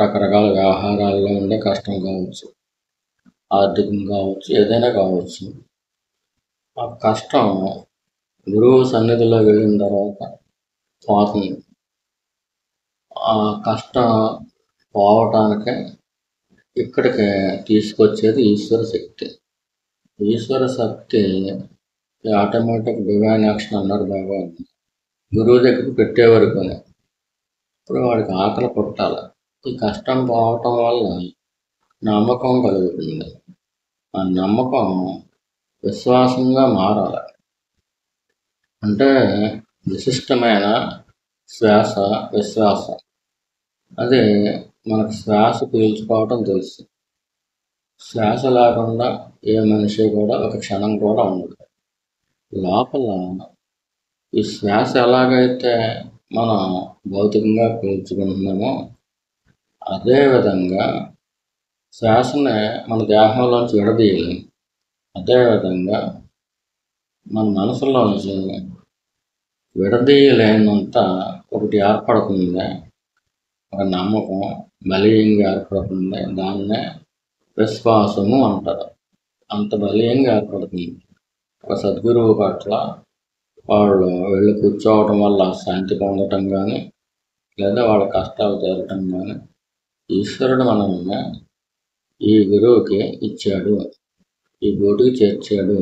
రకరకాల వ్యవహారాల్లో ఉండే కష్టం కావచ్చు, ఆర్థికంగా కావచ్చు, ఏదైనా కావచ్చు. ఆ కష్టం గురువు సన్నిధిలో వెళ్ళిన తర్వాత పోతుంది. ఆ కష్టం పోవటానికే ఇక్కడికి తీసుకొచ్చేది ఈశ్వర శక్తి. ఈశ్వర శక్తి ఆటోమేటిక్ డివైన్ యాక్షన్ అన్నారు బాబా. గురువు దగ్గర పెట్టేవారు కొని ఇప్పుడు వాడికి ఆకలి పుట్టాలి. ఈ కష్టం పోవటం వల్ల నమ్మకం కలుగుతుంది. ఆ నమ్మకం విశ్వాసంగా మారాలి. అంటే విశిష్టమైన శ్వాస విశ్వాసం. అది మనకు శ్వాస పీల్చుకోవటం తెలుసు. శ్వాస లేకుండా ఏ మనిషి కూడా ఒక క్షణం కూడా ఉండదు. లోపల ఈ శ్వాస ఎలాగైతే మనం భౌతికంగా పీల్చుకుంటున్నామో అదేవిధంగా శ్వాసని మన దేహంలోంచి విడదీయాలి. అదేవిధంగా మన మనసులోంచి విడదీయలేనంత ఒకటి ఏర్పడుతుంది, ఒక నమ్మకం బలీయంగా ఏర్పడుతుంది. దాన్నే విశ్వాసము అంటారు. అంత బలీయంగా ఏర్పడుతుంది. ఒక సద్గురువు పట్ల వాళ్ళు వెళ్ళి కూర్చోవటం వల్ల శాంతి పొందటం కానీ, లేదా వాళ్ళ కష్టాలు తీరటం కానీ ఈశ్వరుడు మనల్ని ఈ గురువుకి ఇచ్చాడు, ఈ గూటికి చేర్చాడు.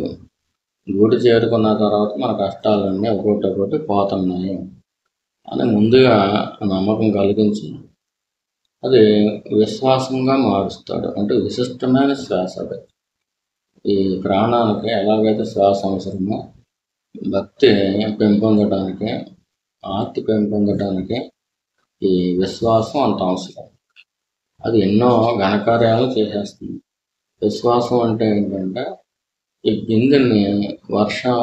గూటి చేరుకున్న తర్వాత మన కష్టాలన్నీ ఒకటి పోతున్నాయి అని ముందుగా నమ్మకం కలిగించి అది విశ్వాసంగా మారుస్తాడు. అంటే విశిష్టమైన శ్వాస. అది ఈ ప్రాణానికి ఎలాగైతే శ్వాస అవసరమో భక్తి పెంపొందడానికి, ఆర్తి పెంపొందడానికి ఈ విశ్వాసం అంత అవసరం. అది ఎన్నో ఘనకార్యాలు చేసేస్తుంది. విశ్వాసం అంటే ఏంటంటే ఈ బిందెని వర్షం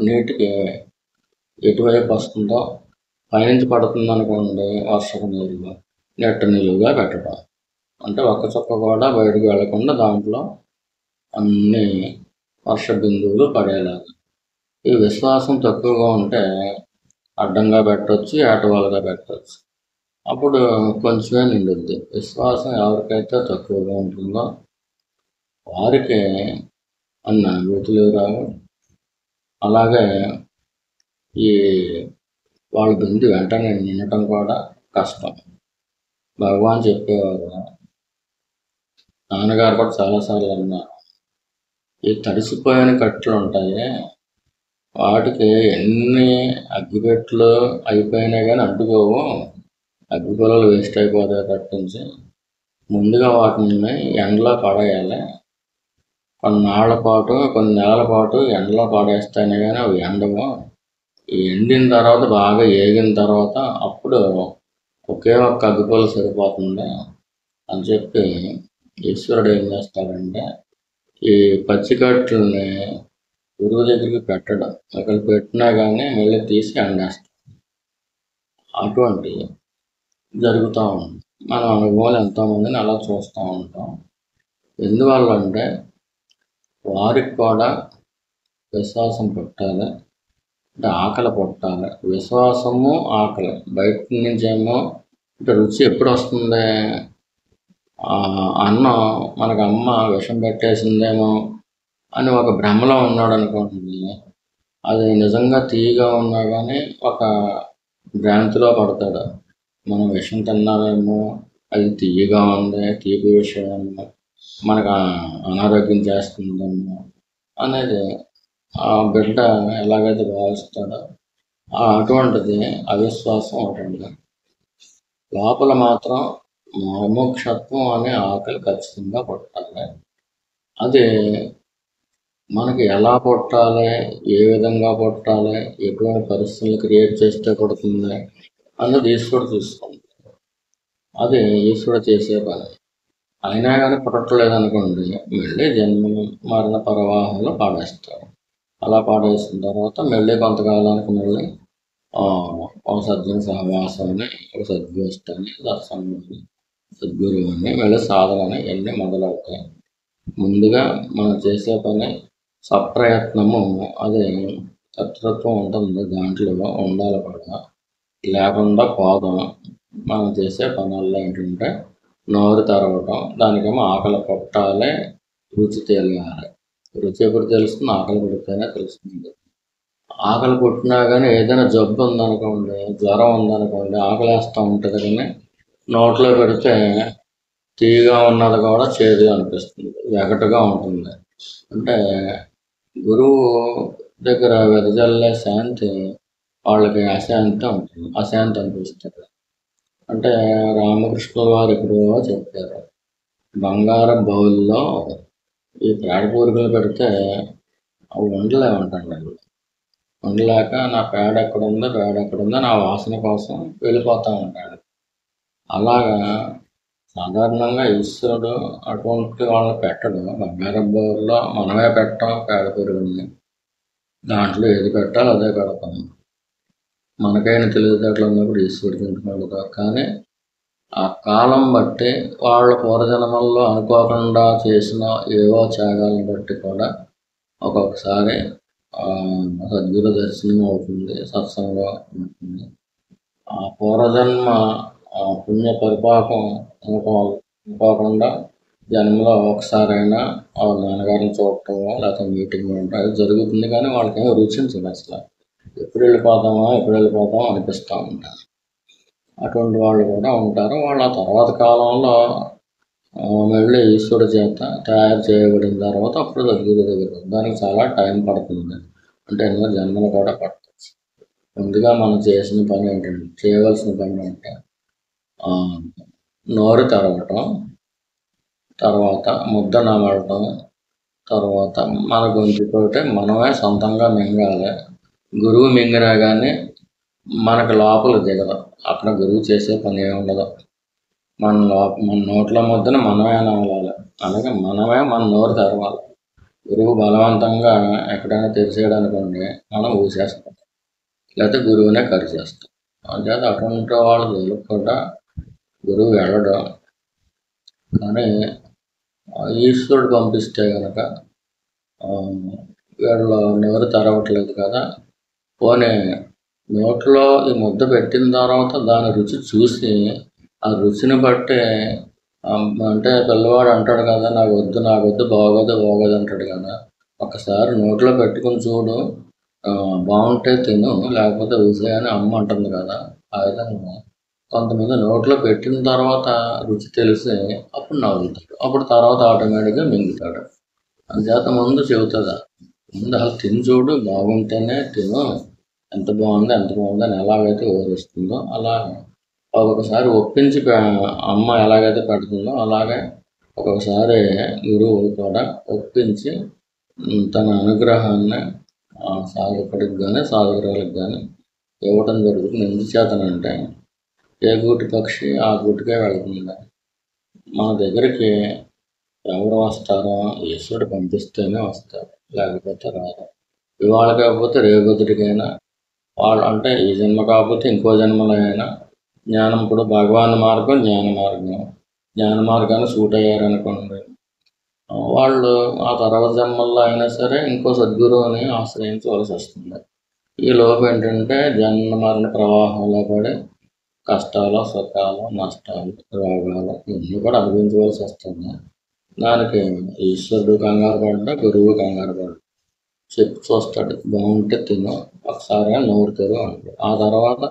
నీటికి ఎటువైపు వస్తుందో పైనుంచి పడుతుంది అనుకోండి, వర్షపు నీళ్ళు నెట్ట నిలువుగా పెట్టడం. అంటే ఒక్క చుక్క కూడా బయటకు వెళ్లకుండా దాంట్లో అన్ని వర్ష బిందువులు పడేలాగా. ఈ విశ్వాసం తక్కువగా ఉంటే అడ్డంగా పెట్టవచ్చు, ఏటవాలుగా పెట్టవచ్చు. అప్పుడు కొంచెమే నిండుద్ది. విశ్వాసం ఎవరికైతే తక్కువగా ఉంటుందో వారికి అన్ని అనుభూతులు రావు. అలాగే ఈ వాళ్ళ బిందు వెంటనే నిండటం కూడా కష్టం. భగవాన్ చెప్పేవారు, నాన్నగారు కూడా చాలాసార్లు అన్నారు, ఈ తడిసిపోయిన కట్టెలు ఉంటాయి, వాటికి ఎన్ని అగ్గిపెట్టెలు అయిపోయినా కానీ అంటుకోవు, అగ్గిపుల్లలు వేస్ట్ అయిపోతాయి కట్టించి. ముందుగా వాటిని ఎండలో పడేయాలి. కొన్ని నెలల పాటు ఎండలో పడేస్తేనే కానీ అవి ఎండవు. ఈ ఎండిన తర్వాత బాగా ఏగిన తర్వాత అప్పుడు ఒకే ఒక్క అగ్గిపుల్ల సరిపోతుంది అని చెప్పి ఈశ్వరుడు ఏం చేస్తాడంటే ఈ పచ్చికట్టుల్ని గురువు దగ్గరికి పెట్టడం. అక్కడ పెట్టినా కానీ మళ్ళీ తీసి ఎండేస్తాం. అటువంటి జరుగుతూ ఉంది. మన అనుభవాలు ఎంతోమందిని అలా చూస్తూ ఉంటాం. ఎందువల్ల అంటే వారికి కూడా విశ్వాసం పుట్టాలి, అంటే ఆకలి పుట్టాలి. విశ్వాసము ఆకలి. బయట నుంచేమో అంటే రుచి ఎప్పుడు వస్తుంది, అన్నం మనకు అమ్మ విషం పెట్టేసిందేమో అని ఒక భ్రమలో ఉన్నాడు అనుకోండి, అది నిజంగా తీయగా ఉన్నా కానీ ఒక భ్రాంతిలో పడతాడు. మనం విషం తిన్నామేమో, అది తీయగా ఉంది, తీపి విషయం మనకు అనారోగ్యం చేస్తుందేమో అనేది ఆ బిడ్డ ఎలాగైతే భావిస్తాడో అటువంటిది అవిశ్వాసం ఉంటుంది. లోపల మాత్రం మోక్షత్వం అనే ఆకలి ఖచ్చితంగా పుట్టాలి. అది మనకి ఎలా పుట్టాలి, ఏ విధంగా పుట్టాలి, ఎటువంటి పరిస్థితులు క్రియేట్ చేస్తే పుడుతుంది అన్నది ఈశ్వరుడు చూసుకుంటాడు. అది ఈశ్వరుడు చేసే పని. అయినా కానీ పుట్టలేదు అనుకోండి, మళ్ళీ జన్మ మరణ ప్రవాహంలో పాడేస్తాడు. అలా పాడేసిన తర్వాత మళ్ళీ కొంతకాలానికి మళ్ళీ ఒక సజ్జన సహవాసాన్ని, ఒక సద్గోష్ఠాన్ని, సత్సంగాన్ని, సద్గురువుని, మళ్ళీ సాధనని ఇవన్నీ మొదలవుతాయి. ముందుగా మనం చేసే పని సప్రయత్నము, అది కర్తృత్వం ఉంటుంది, దాంట్లో ఉండాలి కూడా, లేకుండా పోదాం. మనం చేసే పనుల్లో ఏంటంటే నోరు తెరవటం, దానికేమో ఆకలి పుట్టాలి, రుచి తెలియాలి. రుచి ఎప్పుడు తెలుస్తుంది, ఆకలి పుడితేనే తెలుస్తుంది. ఆకలి పుట్టినా కానీ ఏదైనా జబ్బు ఉందనుకోండి, జ్వరం ఉందనుకోండి, ఆకలేస్తూ ఉంటుంది, కానీ నోట్లో పెడితే తీయగా ఉన్నది కూడా చేదుగా అనిపిస్తుంది, వెగటుగా ఉంటుంది. అంటే గురువు దగ్గర వెదజల్లే శాంతి వాళ్ళకి అశాంతి ఉంటుంది, అశాంతి అనిపిస్తుంది. అంటే రామకృష్ణుల వారు ఎప్పుడో చెప్పారు, బంగారం బౌల్లో ఈ పేడ పూరికలు పెడితే అవి ఉండలేమంటండి. అవి ఉండలేక నా పేడ ఎక్కడుందో నా వాసన కోసం వెళ్ళిపోతూ ఉంటాడు. అలాగా సాధారణంగా ఈశ్వరుడు అటువంటి వాళ్ళని పెట్టడు. బంగారం బౌల్లో మనమే పెట్టాం పేడ పూరికల్ని, దాంట్లో ఏది పెట్టాలో అదే పెడతాం. మనకైనా తెలివితేటలు ఉన్నప్పుడు ఈశ్వరుడికి ఎందుకు. కానీ ఆ కాలం బట్టి వాళ్ళ పూర్వజన్మల్లో అనుకోకుండా చేసిన ఏవో త్యాగాలను బట్టి కూడా ఒక్కొక్కసారి సద్గురు దర్శనం అవుతుంది, సత్సంగం ఉంటుంది. ఆ పూర్వజన్మ పుణ్య పరిపాకం అనుకోకుండా జన్మలో ఒకసారైనా వాళ్ళ నాన్నగారిని చూడటమో లేకపోతే మీటింగ్ ఉండటం అది జరుగుతుంది. కానీ వాళ్ళకేమో రుచించదు అసలు. ఎప్పుడు వెళ్ళిపోతామా అనిపిస్తూ ఉంటారు. అటువంటి వాళ్ళు కూడా ఉంటారు. వాళ్ళ తర్వాత కాలంలో మళ్ళీ ఈశ్వరుడు చేత తయారు చేయబడిన తర్వాత అప్పుడు సద్గురు దగ్గర దానికి చాలా టైం పడుతుంది. అంటే ఎన్నో జన్మలు కూడా పడుతుంది. ముందుగా మనం చేయవలసిన పని అంటే నోరు తెరవటం, తర్వాత ముద్ద నమలటం, తర్వాత మన గొంతుతోటే మనమే సొంతంగా మింగాలి. గురువు మింగినా కానీ మనకు లోపల దిగదు. అక్కడ గురువు చేసే పని ఏమి ఉండదు. మన నోట్ల ముద్దను మనమే నమలాలి, అనగా మనమే మన నోరు తెరవాలి. గురువు బలవంతంగా ఎక్కడైనా తెరిచేయడానుకోండి మనం ఊసేస్తాం, లేకపోతే గురువునే కరిచేస్తాం. అంచేత అటువంటి వాళ్ళ జోలికి కూడా గురువు వెళ్ళడం. కానీ ఈశ్వరుడు పంపిస్తే కనుక వీళ్ళు నోరు తెరవట్లేదు కదా, పోనీ నోట్లో ఈ ముద్ద పెట్టిన తర్వాత దాని రుచి చూసి ఆ రుచిని బట్టి అంటే పిల్లవాడు అంటాడు కదా, నాకు వద్దు బాగోదు అంటాడు కదా. ఒకసారి నోట్లో పెట్టుకుని చూడు, బాగుంటే తిను, లేకపోతే ఊసే అని అమ్మ అంటుంది కదా. ఆ విధంగా కొంతమంది నోట్లో పెట్టిన తర్వాత రుచి తెలిసి అప్పుడు నవ్వుతాడు, అప్పుడు తర్వాత ఆటోమేటిక్గా మింగుతాడు. అందుచేత ముందు చెబుతుందా, ముందు అసలు తిని చూడు, బాగుంటేనే తిను, ఎంత బాగుంది అని ఎలాగైతే వివరిస్తుందో అలా ఒక్కొక్కసారి ఒప్పించి అమ్మ ఎలాగైతే పెడుతుందో అలాగే ఒక్కొక్కసారి గురువు కూడా ఒప్పించి తన అనుగ్రహాన్ని సాధకుడికి కానీ సాధకురాలకు కానీ ఇవ్వటం జరుగుతుంది. ఎందుచేతనంటే ఏ గూటి పక్షి ఆ గూటికే వెళ్తుంది. మన దగ్గరికి ఎవరు వస్తారో ఈశ్వరుడు పంపిస్తేనే వస్తారు, లేకపోతే రాదు. ఇవాళ కాకపోతే రేపొద్దుటికైనా వాళ్ళు, అంటే ఈ జన్మ కాకపోతే ఇంకో జన్మలో అయినా జ్ఞానం కూడా భగవాన్ మార్గం, జ్ఞాన మార్గాన్ని సూట్ అయ్యారనుకోండి, వాళ్ళు ఆ తర్వాత జన్మల్లో అయినా సరే ఇంకో సద్గురువుని ఆశ్రయించవలసి వస్తుంది. ఈ లోపు ఏంటంటే జన్మ మరణ ప్రవాహంలో పడి కష్టాలు, సుఖాలు, నష్టాలు, రోగాలు ఇవన్నీ కూడా అనుభవించవలసి వస్తుంది. దానికి ఈశ్వరుడు కంగారు పడ్డా, గురువు కంగారు పడ్డా చెప్పి చూస్తాడు, బాగుంటే తిను, ఒకసారి నోరు తెరు అంటాడు. ఆ తర్వాత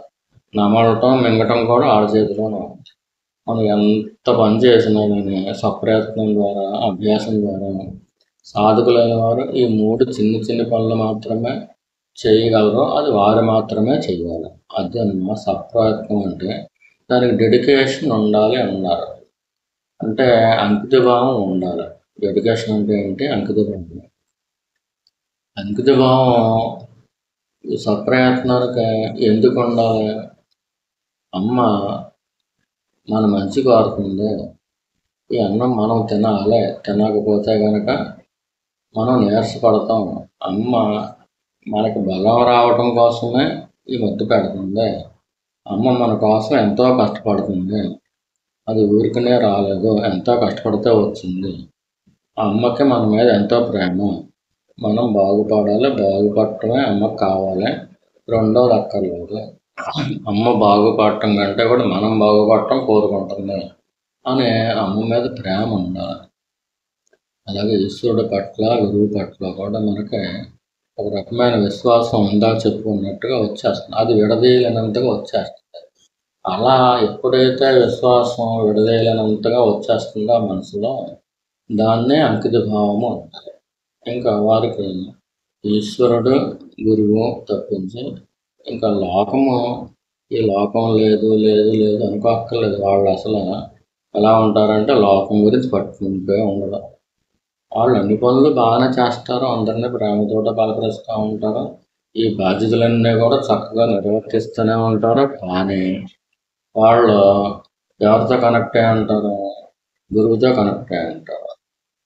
నమలటం మింగటం కూడా ఆడ చేతిలోనే ఉంది. మనం ఎంత పని చేసినా కానీ స్వప్రయత్నం ద్వారా, అభ్యాసం ద్వారా సాధకులైన వారు ఈ 3 చిన్న పనులు మాత్రమే చేయగలరు. అది వారు మాత్రమే చేయాలి. అది అన్నమాట సప్రయత్నం అంటే. దానికి డెడికేషన్ ఉండాలి అన్నారు. అంటే అంకితభావం ఉండాలి. డెడికేషన్ అంటే ఏంటి? అంకితభావం. అంకితభావం ఈ సప్రయత్నానికి ఎందుకు ఉండాలి? అమ్మ మన మంచి కోరుతుంది, ఈ అన్నం మనం తినాలి, తినకపోతే కనుక మనం నీరసపడతాం. అమ్మ మనకు బలం రావటం కోసమే ఈ ముద్ద పెడుతుంది. అమ్మ మన కోసం ఎంతో కష్టపడుతుంది, అది ఊరికనే రాలేదు, ఎంతో కష్టపడితే వచ్చింది. ఆ అమ్మకి మన మీద ఎంతో ప్రేమ, మనం బాగుపడాలి, బాగుపడటమే అమ్మకు కావాలి, రెండోది అక్కర్లేదు. అమ్మ బాగుపడటం కంటే కూడా మనం బాగుపడటం కోరుకుంటుంది అని అమ్మ మీద ప్రేమ ఉండాలి. అలాగే ఈశ్వరుడు పట్ల, గురువు పట్ల కూడా మనకి ఒక రకమైన విశ్వాసం ఉందా చెప్పుకున్నట్టుగా వచ్చేస్తుంది. అది విడదీయలేనంతగా వచ్చేస్తుంది. అలా ఎప్పుడైతే విశ్వాసం విడదీయలేనంతగా వచ్చేస్తుందో మనసులో, దాన్నే అంకిత భావము అంటారు. ఇంకా వారికి ఈశ్వరుడు, గురువు తప్పించి ఇంకా లోకము, ఈ లోకం లేదు అనుకోక్కర్లేదు. వాళ్ళు అసలు ఎలా ఉంటారంటే లోకం గురించి పట్టుకుంటే ఉండదు. వాళ్ళు అన్ని పనులు బాగానే చేస్తారు, అందరినీ ప్రేమతోట పలకరిస్తూ ఉంటారు, ఈ బాధ్యతలన్నీ కూడా చక్కగా నిర్వర్తిస్తూనే ఉంటారు. కానీ వాళ్ళు ఎవరితో కనెక్ట్ అయి ఉంటారు? గురువుతో కనెక్ట్ అయి ఉంటారు.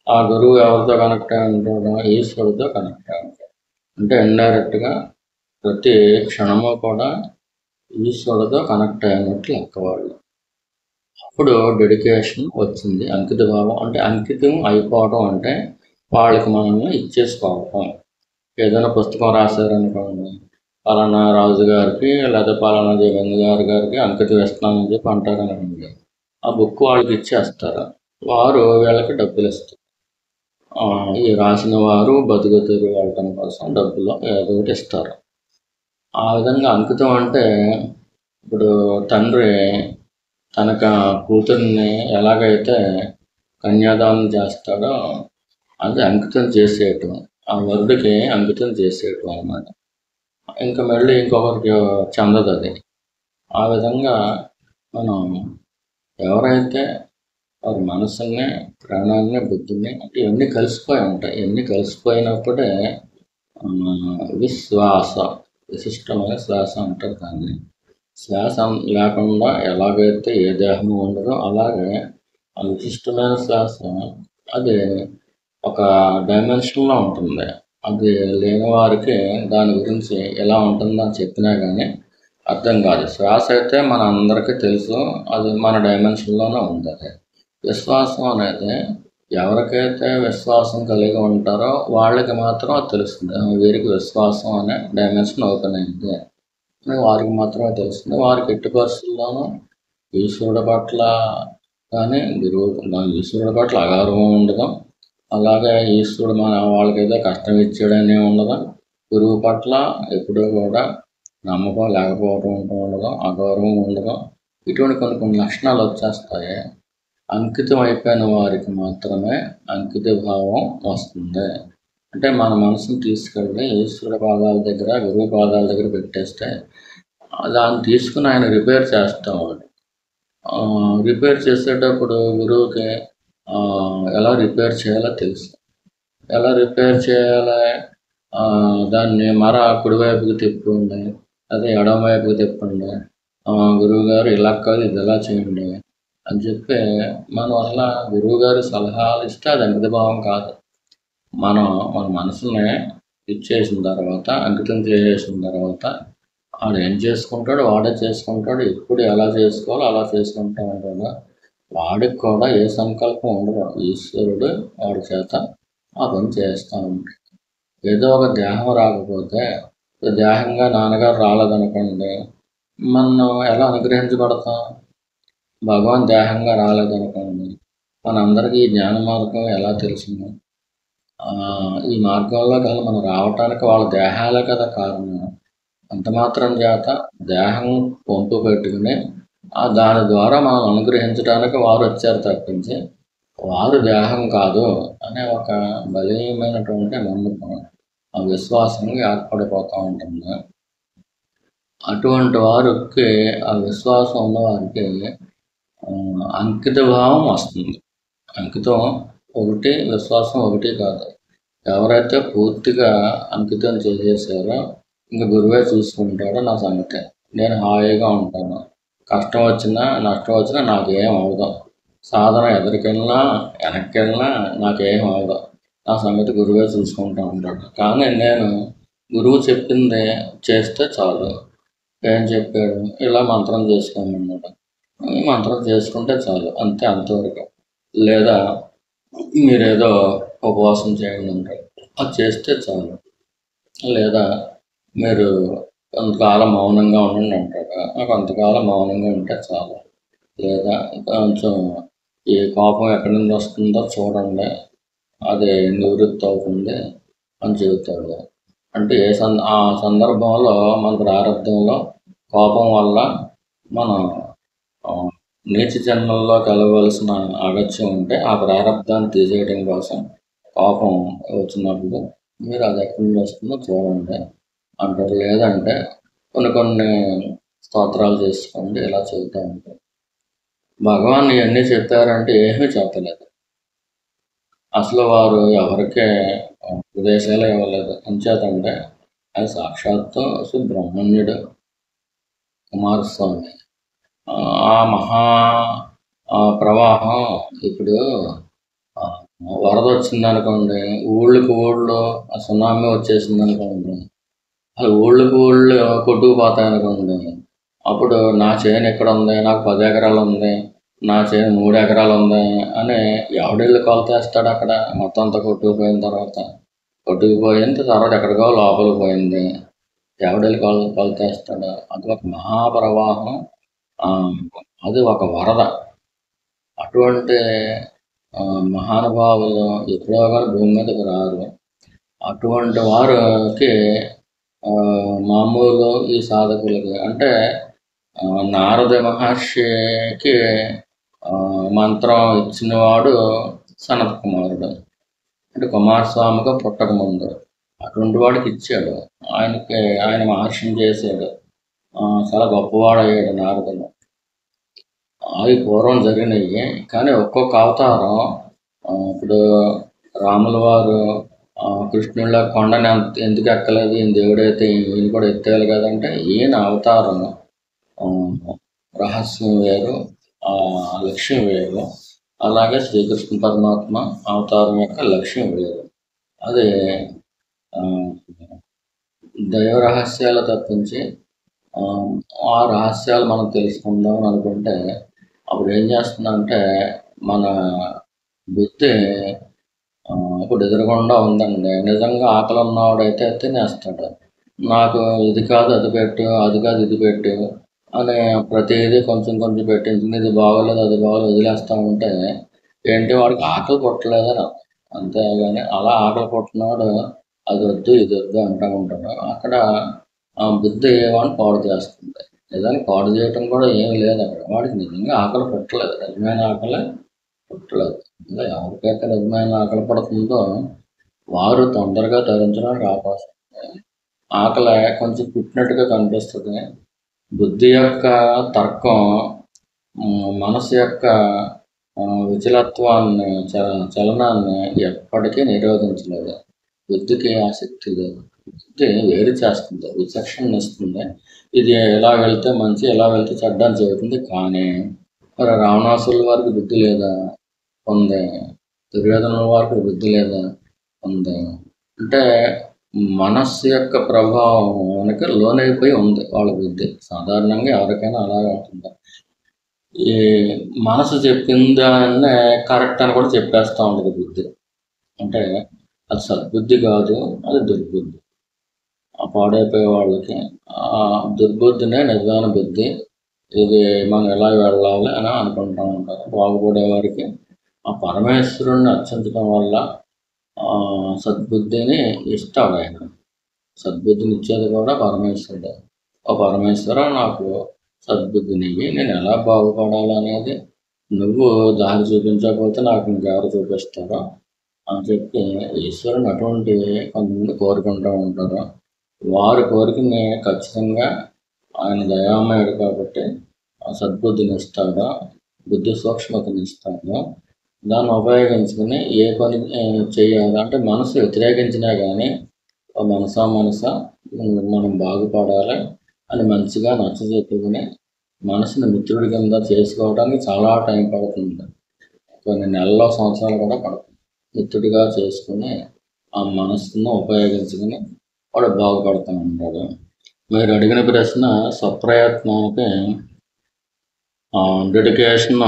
ఆ గురువు ఎవరితో కనెక్ట్ అయి ఉంటాడు? ఈశ్వరుడితో కనెక్ట్ అయి ఉంటాడు. అంటే ఇండైరెక్ట్గా ప్రతి క్షణము కూడా ఈశ్వరుడితో కనెక్ట్ అయినట్లు లెక్క వాళ్ళు. అప్పుడు డెడికేషన్ వచ్చింది. అంకిత భావం అంటే అంకితం అయిపోవడం అంటే వాళ్ళకి మనల్ని ఇచ్చేసుకోవటం. ఏదైనా పుస్తకం రాశారనుకోండి, పలానా రాజుగారికి లేదా పలానా జమీందారు గారికి అంకితం ఇస్తున్నామని చెప్పి అంటారనుకోండి, ఆ బుక్ వాళ్ళకి ఇచ్చేస్తారు, వారు వీళ్ళకి డబ్బులు ఇస్తారు. ఈ రాసిన వారు బతుకుతెరువు వెళ్ళటం కోసం డబ్బులు ఏదో ఒకటి ఇస్తారు. ఆ విధంగా అంకితం అంటే ఇప్పుడు తండ్రి తన కూతుర్ని ఎలాగైతే కన్యాదానం చేస్తాడో అది అంకితం చేసేయటం, ఆ వరుడికి అంకితం చేసేయటం అన్నమాట. ఇంకా మళ్ళీ ఇంకొకరికి చెందదు అది. ఆ విధంగా మనం ఎవరైతే వారి మనసుని, ప్రాణాన్ని, బుద్ధిని అంటే ఇవన్నీ కలిసిపోయి ఉంటాయి. ఇవన్నీ కలిసిపోయినప్పుడే విశ్వాస, విశిష్టమైన శ్వాస అంటారు దాన్ని. శ్వాస లేకుండా ఎలాగైతే ఏ దేహము ఉండదో అలాగే ఆ విశిష్టమైన శ్వాస అది ఒక డైమెన్షన్లో ఉంటుంది. అది లేని వారికి దాని గురించి ఎలా ఉంటుందని చెప్పినా కానీ అర్థం కాదు. శ్వాస అయితే మన అందరికీ తెలుసు, అది మన డైమెన్షన్లోనే ఉంది. అది విశ్వాసం అనేది ఎవరికైతే విశ్వాసం కలిగి ఉంటారో వాళ్ళకి మాత్రం అది తెలుస్తుంది. వీరికి విశ్వాసం అనే డైమెన్షన్ ఓపెన్ అయింది అని వారికి మాత్రమే తెలుస్తుంది. వారికి ఎట్టి పరిస్థితుల్లోనూ ఈశ్వరుడి పట్ల కానీ ఈశ్వరుడి పట్ల అగౌరవం ఉండదు. అలాగే ఈశ్వరుడు మన వాళ్ళకి ఏదో కష్టం ఇచ్చాడని ఉండదు. గురువు పట్ల ఎప్పుడూ కూడా నమ్మకం లేకపోవడం ఉండదు, అగౌరవం ఉండదు. ఇటువంటి కొన్ని లక్షణాలు వచ్చేస్తాయి. అంకితం అయిపోయిన వారికి మాత్రమే అంకిత భావం వస్తుంది. అంటే మన మనసును తీసుకెళ్ళి ఈశ్వరుడి పాదాల దగ్గర, గురువు పాదాల దగ్గర పెట్టేస్తే దాన్ని తీసుకుని ఆయన రిపేర్ చేస్తాడు. రిపేర్ చేసేటప్పుడు గురువుకి ఎలా రిపేర్ చేయాలో తెలుసు. ఎలా రిపేర్ చేయాలి, దాన్ని కుడివైపుకి తిప్పండి, అదే ఎడమ వైపుకి తిప్పండి, గురువు గారు ఇలా కాదు ఇది ఎలా చేయండి అని చెప్పి మన వల్ల గురువు గారు సలహాలు ఇస్తే అది అంకిత భావం కాదు. మన మనసుని ఇచ్చేసిన తర్వాత, అంకితం చేసేసిన తర్వాత వాడు ఏం చేసుకుంటాడు వాడే చేసుకుంటాడు. ఎప్పుడు ఎలా చేసుకోవాలో అలా చేసుకుంటూ ఉంటాడు. వాడికి కూడా ఏ సంకల్పం ఉండదు. ఈశ్వరుడు వాడి చేత ఆ పని చేస్తూ ఉంటాడు. ఏదో ఒక దేహం రాకపోతే, దేహంగా నాన్నగారు రాలేదనుకోండి, మనం ఎలా అనుగ్రహించబడతాం? భగవాన్ దేహంగా రాలేదనుకోండి, మనందరికీ ఈ జ్ఞాన మార్గం ఎలా తెలిసింది? ఈ మార్గంలో కదా మనం రావటానికి వాళ్ళ దేహాలే కదా కారణం. అంత మాత్రం చేత దేహం పంపు పెట్టుకుని దాని ద్వారా మనం అనుగ్రహించడానికి వారు వచ్చారు తప్పించి వారు దేహం కాదు అనే ఒక బలీయమైనటువంటి నమ్మకం, ఆ విశ్వాసం ఏర్పడిపోతూ ఉంటుంది. అటువంటి వారికి, ఆ విశ్వాసం ఉన్న వారికి అంకిత భావం వస్తుంది. అంకితం ఒకటి, విశ్వాసం ఒకటి కాదు. ఎవరైతే పూర్తిగా అంకితం చేసేసారో ఇంకా గురువే చూసుకుంటాడో నా సంగతి, నేను హాయిగా ఉంటాను. కష్టం వచ్చినా నష్టం వచ్చినా నాకేం అవదు. సాధన ఎదురుకెళ్ళినా వెనక్కి వెళ్ళినా నాకేం అవదు. నా సంగతి గురువే చూసుకుంటూ ఉంటాడు. కానీ నేను గురువు చెప్పింది చేస్తే చాలు. ఏం చెప్పాడు? ఇలా మంత్రం చేసుకోమన్నాడు. ఈ మంత్రం చేసుకుంటే చాలు, అంతే, అంతవరకు. లేదా మీరేదో ఉపవాసం చేయండి అంటారు, అది చేస్తే చాలు. లేదా మీరు కొంతకాలం మౌనంగా ఉండండి అంటారు, కొంతకాలం మౌనంగా ఉంటే చాలు. లేదా కొంచెం ఈ కోపం ఎక్కడి నుంచి వస్తుందో చూడండి, అది నివృత్తి అవుతుంది అని చెబుతాడు. అంటే ఆ సందర్భంలో మన ప్రారంభంలో కోపం వల్ల మనం నీచ జన్మల్లోకి వెళ్ళవలసిన అగత్యం ఉంటే ఆ ప్రారంధాన్ని తీసేయడం కోసం కోపం వచ్చినప్పుడు మీరు అది ఎక్కడి నుంచి వస్తుందో చూడండి అంటారు. లేదంటే కొన్ని స్తోత్రాలు చేసుకోండి, ఇలా చెబుతూ ఉంటారు. భగవాన్ ఇవన్నీ చెప్పారంటే ఏమీ చెప్పలేదు. అసలు వారు ఎవరికే ఉపదేశాలు ఇవ్వలేదు. అంచేతంటే అది సాక్షాత్తు సుబ్రహ్మణ్యుడు కుమారస్వామి. ఆ మహా ప్రవాహం ఇప్పుడు వరద వచ్చిందనుకోండి, ఊళ్ళు సునామీ వచ్చేసింది అనుకోండి, అది ఊళ్ళకు కొట్టుకుపోతాయి అనుకోండి. అప్పుడు నా చేను ఎక్కడ ఉంది, నాకు 10 ఎకరాలు ఉంది, నా చేను 3 ఎకరాలు ఉంది అని ఎవడెళ్ళి కొలతేస్తాడు? అక్కడ మొత్తం అంతా కొట్టుకుపోయిన తర్వాత ఎక్కడికో లోపలికి పోయింది, ఎవడెళ్ళి కొలతేస్తాడు? అది ఒక మహాప్రవాహం, అది ఒక వరద. అటువంటి మహానుభావులు ఎప్పుడో కానీ భూమి మీదకి రారు. అటువంటి వారికి మామూలు ఈ సాధకులకి అంటే నారద మహర్షికి మంత్రం ఇచ్చినవాడు సనత్ కుమారుడు. అంటే కుమారస్వామిగా పుట్టకముందు అటువంటి వాడికి ఇచ్చాడు. ఆయన మహర్షిని చేశాడు. చాలా గొప్పవాడు అయ్యాడు నారదుడు. అవి పూర్వం జరిగినాయి. కానీ ఒక్కొక్క అవతారం, ఇప్పుడు రాముల వారు కృష్ణుళ్ళ కొండని ఎందుకు ఎక్కలేదు, ఈయన దేవుడైతే ఈయన కూడా ఎత్తేయాలి కదంటే, ఈయన అవతారం రహస్యం వేరు, లక్ష్యం వేరు. అలాగే శ్రీకృష్ణ పరమాత్మ అవతారం యొక్క లక్ష్యం వేరు. అదే దైవ రహస్యాలు తప్పించి ఆ రహస్యాలు మనం తెలుసుకుందాం అని అనుకుంటే అప్పుడు ఏం చేస్తుందంటే మన బుద్ధి ఇప్పుడు ఎదురకుండా ఉందండి, నిజంగా ఆకలి ఉన్నవాడైతే తినేస్తాడు. నాకు ఇది కాదు అది పెట్టు, అది కాదు ఇది పెట్టు అని ప్రతిదీ కొంచెం కొంచెం పెట్టించింది, ఇది బాగోలేదు అది బాగోలేదు వదిలేస్తూ ఉంటే ఏంటి వాడికి ఆకలి పుట్టలేదని. అంతేగాని అలా ఆకలి పుట్టినాడు అది వద్దు ఇది వద్దు అంటూ ఉంటాడు. అక్కడ ఆ బుద్ధి వాడిని పాడు చేస్తుంది. నిజానికి పాడు చేయటం కూడా ఏమీ లేదు అక్కడ. వాడికి నిజంగా ఆకలి పుట్టలేదు, నిజమైన ఆకలి పుట్టలేదు. ఇంకా ఎవరికైతే నిజమైన ఆకలి పడుతుందో వారు తొందరగా ధరించడానికి అవకాశం ఉంది. ఆకలి కొంచెం పుట్టినట్టుగా కనిపిస్తుంది. బుద్ధి యొక్క తర్కం మనసు యొక్క విచలత్వాన్ని చలనాన్ని ఎప్పటికీ నిరోధించలేదు. బుద్ధికి ఆసక్తి లేదు. బుద్ధి వేరు చేస్తుంది, విచక్షణ ఇస్తుంది. ఇది ఎలా వెళ్తే మంచి, ఎలా వెళ్తే చెడ్డ అని చెబుతుంది. కానీ మరి రావణాసుల వారికి బుద్ధి లేదా? ఉంది. దుర్యోధనుల వారికి బుద్ధి లేదా? ఉంది. అంటే మనస్సు యొక్క ప్రభావానికి లోనైపోయి ఉంది వాళ్ళ బుద్ధి. సాధారణంగా ఎవరికైనా అలాగే ఉంటుంది. ఈ మనసు చెప్పిందాన్నే కరెక్ట్ అని కూడా చెప్పేస్తూ ఉంటుంది బుద్ధి. అంటే అది సద్బుద్ధి కాదు, అది దుర్బుద్ధి. ఆ పాడైపోయే వాళ్ళకి ఆ దుర్బుద్ధినే నిజమైన బుద్ధి. ఇది మనం ఎలా వెళ్ళాలి అని అనుకుంటూ ఉంటారు. బాగుపడే వారికి ఆ పరమేశ్వరుణ్ణి అర్చించడం వల్ల సద్బుద్ధిని ఇస్తాడు ఆయన. సద్బుద్ధిని ఇచ్చేది కూడా పరమేశ్వరుడే. ఓ పరమేశ్వర, నాకు సద్బుద్ధినివి, నేను ఎలా బాగుపడాలి అనేది నువ్వు దారి చూపించకపోతే నాకు ఇంకెవరు చూపిస్తారో అని చెప్పి ఈశ్వరుని అటువంటి కొంతమంది కోరుకుంటూ ఉంటారు. వారి కోరికని ఖచ్చితంగా ఆయన దయామయుడు కాబట్టి సద్బుద్ధిని ఇస్తాడు, బుద్ధి సూక్ష్మతని ఇస్తాడు. దాన్ని ఉపయోగించుకుని ఏ పని చేయాలి అంటే మనసు వ్యతిరేకించినా కానీ మనస మనం బాగుపడాలి అని మంచిగా నచ్చజెప్పుకుని మనసుని మిత్రుడి కింద చేసుకోవడానికి చాలా టైం పడుతుంది. కొన్ని నెలల్లో సంవత్సరాలు కూడా పడుతుంది. మిత్రుడిగా చేసుకుని ఆ మనస్సును ఉపయోగించుకుని వాడు బాగుపడుతూ ఉంటాడు. మీరు అడిగిన ప్రశ్న స్వప్రయత్నానికి డెడికేషన్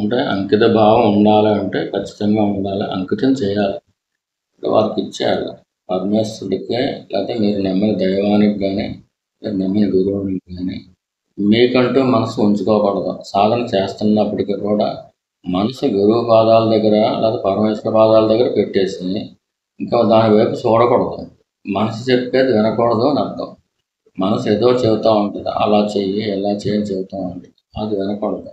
అంటే అంకిత భావం ఉండాలి అంటే ఖచ్చితంగా ఉండాలి. అంకితం చేయాలి, వారికి ఇచ్చేయాలి. పరమేశ్వరుడికే లేకపోతే మీరు నమ్మిన దైవానికి కానీ మీరు నమ్మిన గురువునికి కానీ మీకంటూ మనసు ఉంచుకోకూడదు. సాధన చేస్తున్నప్పటికీ కూడా మనసు గురువు పాదాల దగ్గర లేదా పరమేశ్వర పాదాల దగ్గర పెట్టేసి ఇంకా దాని వైపు చూడకూడదు. మనసు చెప్పేది వినకూడదు అని అర్థం. మనసు ఏదో చెబుతూ ఉంటుంది, అలా చెయ్యి ఎలా చేయని చెబుతూ ఉంటుంది, అది వినకూడదు.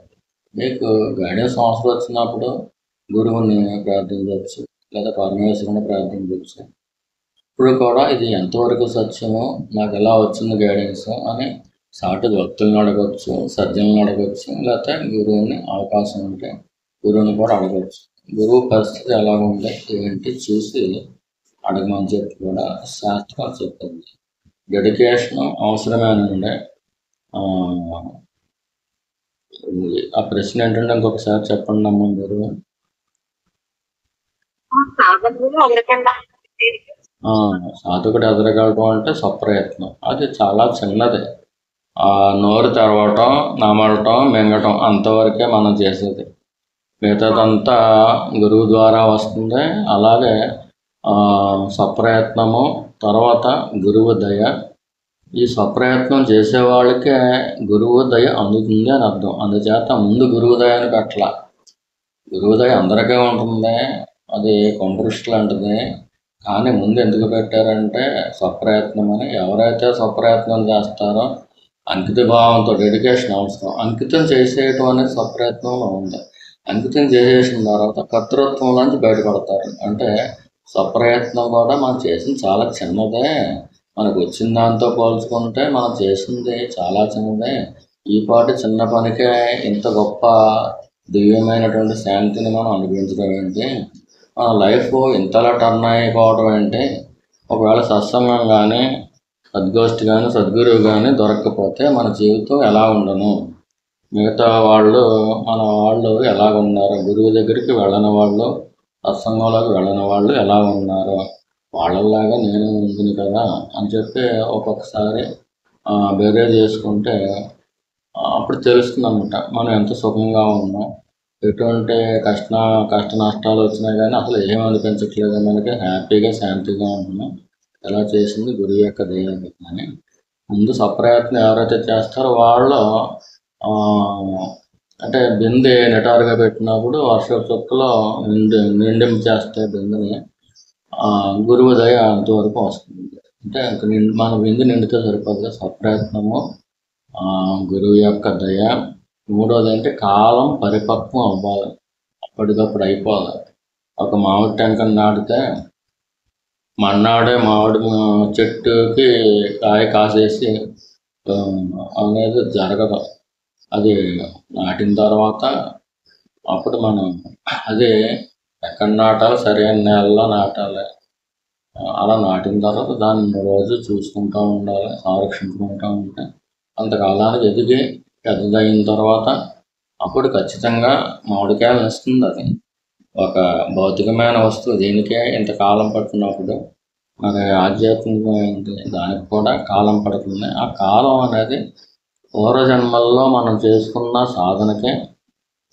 మీకు గైడెన్స్ అవసరం వచ్చినప్పుడు గురువుని ప్రార్థించవచ్చు లేదా పరమేశ్వరుని ప్రార్థించవచ్చు. ఇప్పుడు కూడా ఇది ఎంతవరకు సత్యమో, నాకు ఎలా వచ్చింది గైడెన్స్ అని సాటి భక్తులను అడగవచ్చు, సజ్జనులను అడగవచ్చు, లేకపోతే గురువుని అవకాశం ఉంటే గురువుని కూడా అడగవచ్చు. గురువు పరిస్థితి ఎలా ఉంటే ఏంటి చూసి అడగమని చెప్పి కూడా శాస్త్రం చెప్తుంది. డెడికేషన్ అవసరమేనండి. ఆ ప్రశ్న ఏంటంటే ఇంకొకసారి చెప్పండి అమ్మ మీరు. సాధకుడు ఎదగలటం అంటే స్వప్రయత్నం. అది చాలా చిన్నది. నోరు తెరవటం, నమలటం, మింగటం అంతవరకే మనం చేసేది. మిగతాదంతా గురువు ద్వారా వస్తుంది. అలాగే స్వప్రయత్నము తర్వాత గురువు దయ. ఈ స్వప్రయత్నం చేసే వాళ్ళకే గురువు దయ అందుతుంది అని అర్థం. అందుచేత ముందు గురువు దయని పెట్టాల. గురువు దయ అందరికీ ఉంటుంది, అది కొంపృష్టి లాంటిది. కానీ ముందు ఎందుకు పెట్టారంటే స్వప్రయత్నం అని. ఎవరైతే స్వప్రయత్నం చేస్తారో అంకిత భావంతో డెడికేషన్ అవసరం. అంకితం చేసేయటం అనేది స్వప్రయత్నంలో ఉంది. అంకితం చేసేసిన తర్వాత కర్తృత్వంలోంచి బయటపడతారు. అంటే స్వప్రయత్నం కూడా మనం చేసింది చాలా చిన్నదే. మనకు వచ్చిన దాంతో పోల్చుకుంటే మనం చేసింది చాలా చిన్నదే. ఈ పాటి చిన్న పనికే ఇంత గొప్ప దివ్యమైనటువంటి శాంతిని మనం అనుభవించడం ఏంటి, మన లైఫ్ ఇంతలా టర్న్ అయిపోవడం ఏంటి. ఒకవేళ సత్సంగం కానీ సద్గోష్ఠి కానీ సద్గురువు కానీ దొరకకపోతే మన జీవితం ఎలా ఉండను. మిగతా వాళ్ళు మన వాళ్ళు ఎలాగ ఉన్నారు, గురువు దగ్గరికి వెళ్ళని వాళ్ళు, సత్సంగంలోకి వెళ్ళని వాళ్ళు ఎలా ఉన్నారు, వాళ్ళలాగా నేను ఉంది కదా అని చెప్పి ఒక్కొక్కసారి బేరే చేసుకుంటే అప్పుడు తెలుస్తుంది అనమాట మనం ఎంత సుఖంగా ఉన్నాం. ఎటువంటి కష్ట నష్టాలు వచ్చినా కానీ అసలు ఏం అనిపించట్లేదు, మనకి హ్యాపీగా శాంతిగా ఉంటున్నాం. ఎలా చేసింది గురువు యొక్క దయ అని. ముందు సప్రయత్నం ఎవరైతే చేస్తారో వాళ్ళు అంటే బిందె నిటారుగా పెట్టినప్పుడు వర్షపు చుక్కలో నిండించేస్తే బిందెని గురువు దయ అంతవరకు వస్తుంది. అంటే మన బిందె నిండితే సరిపోతుంది. సప్రయత్నము, గురువు యొక్క దయ. మూడోది అంటే కాలం పరిపక్వం అవ్వాలి, అప్పటికప్పుడు అయిపోవాలి. ఒక మామిడి టెంకను నాటితే మన్నాడే మామిడి చెట్టుకి కాయ కాసేసి అనేది జరగదు. అది నాటిన తర్వాత అప్పుడు మనం అదే ఎక్కడ నాటాలి, సరైన నేలలో నాటాలి. అలా నాటిన తర్వాత దాన్ని రోజు చూసుకుంటూ ఉండాలి, సంరక్షించుకుంటూ ఉంటే అంతకాలానికి ఎదిగి పెద్దదైన తర్వాత అప్పుడు ఖచ్చితంగా మామిడికాయలు ఇస్తుంది. అది ఒక భౌతికమైన వస్తువు, దీనికే ఇంతకాలం పట్టినప్పుడు మరి ఆధ్యాత్మికమైనది దానికి కూడా కాలం పడుతుంది. ఆ కాలం అనేది పూర్వజన్మల్లో మనం చేసుకున్న సాధనకే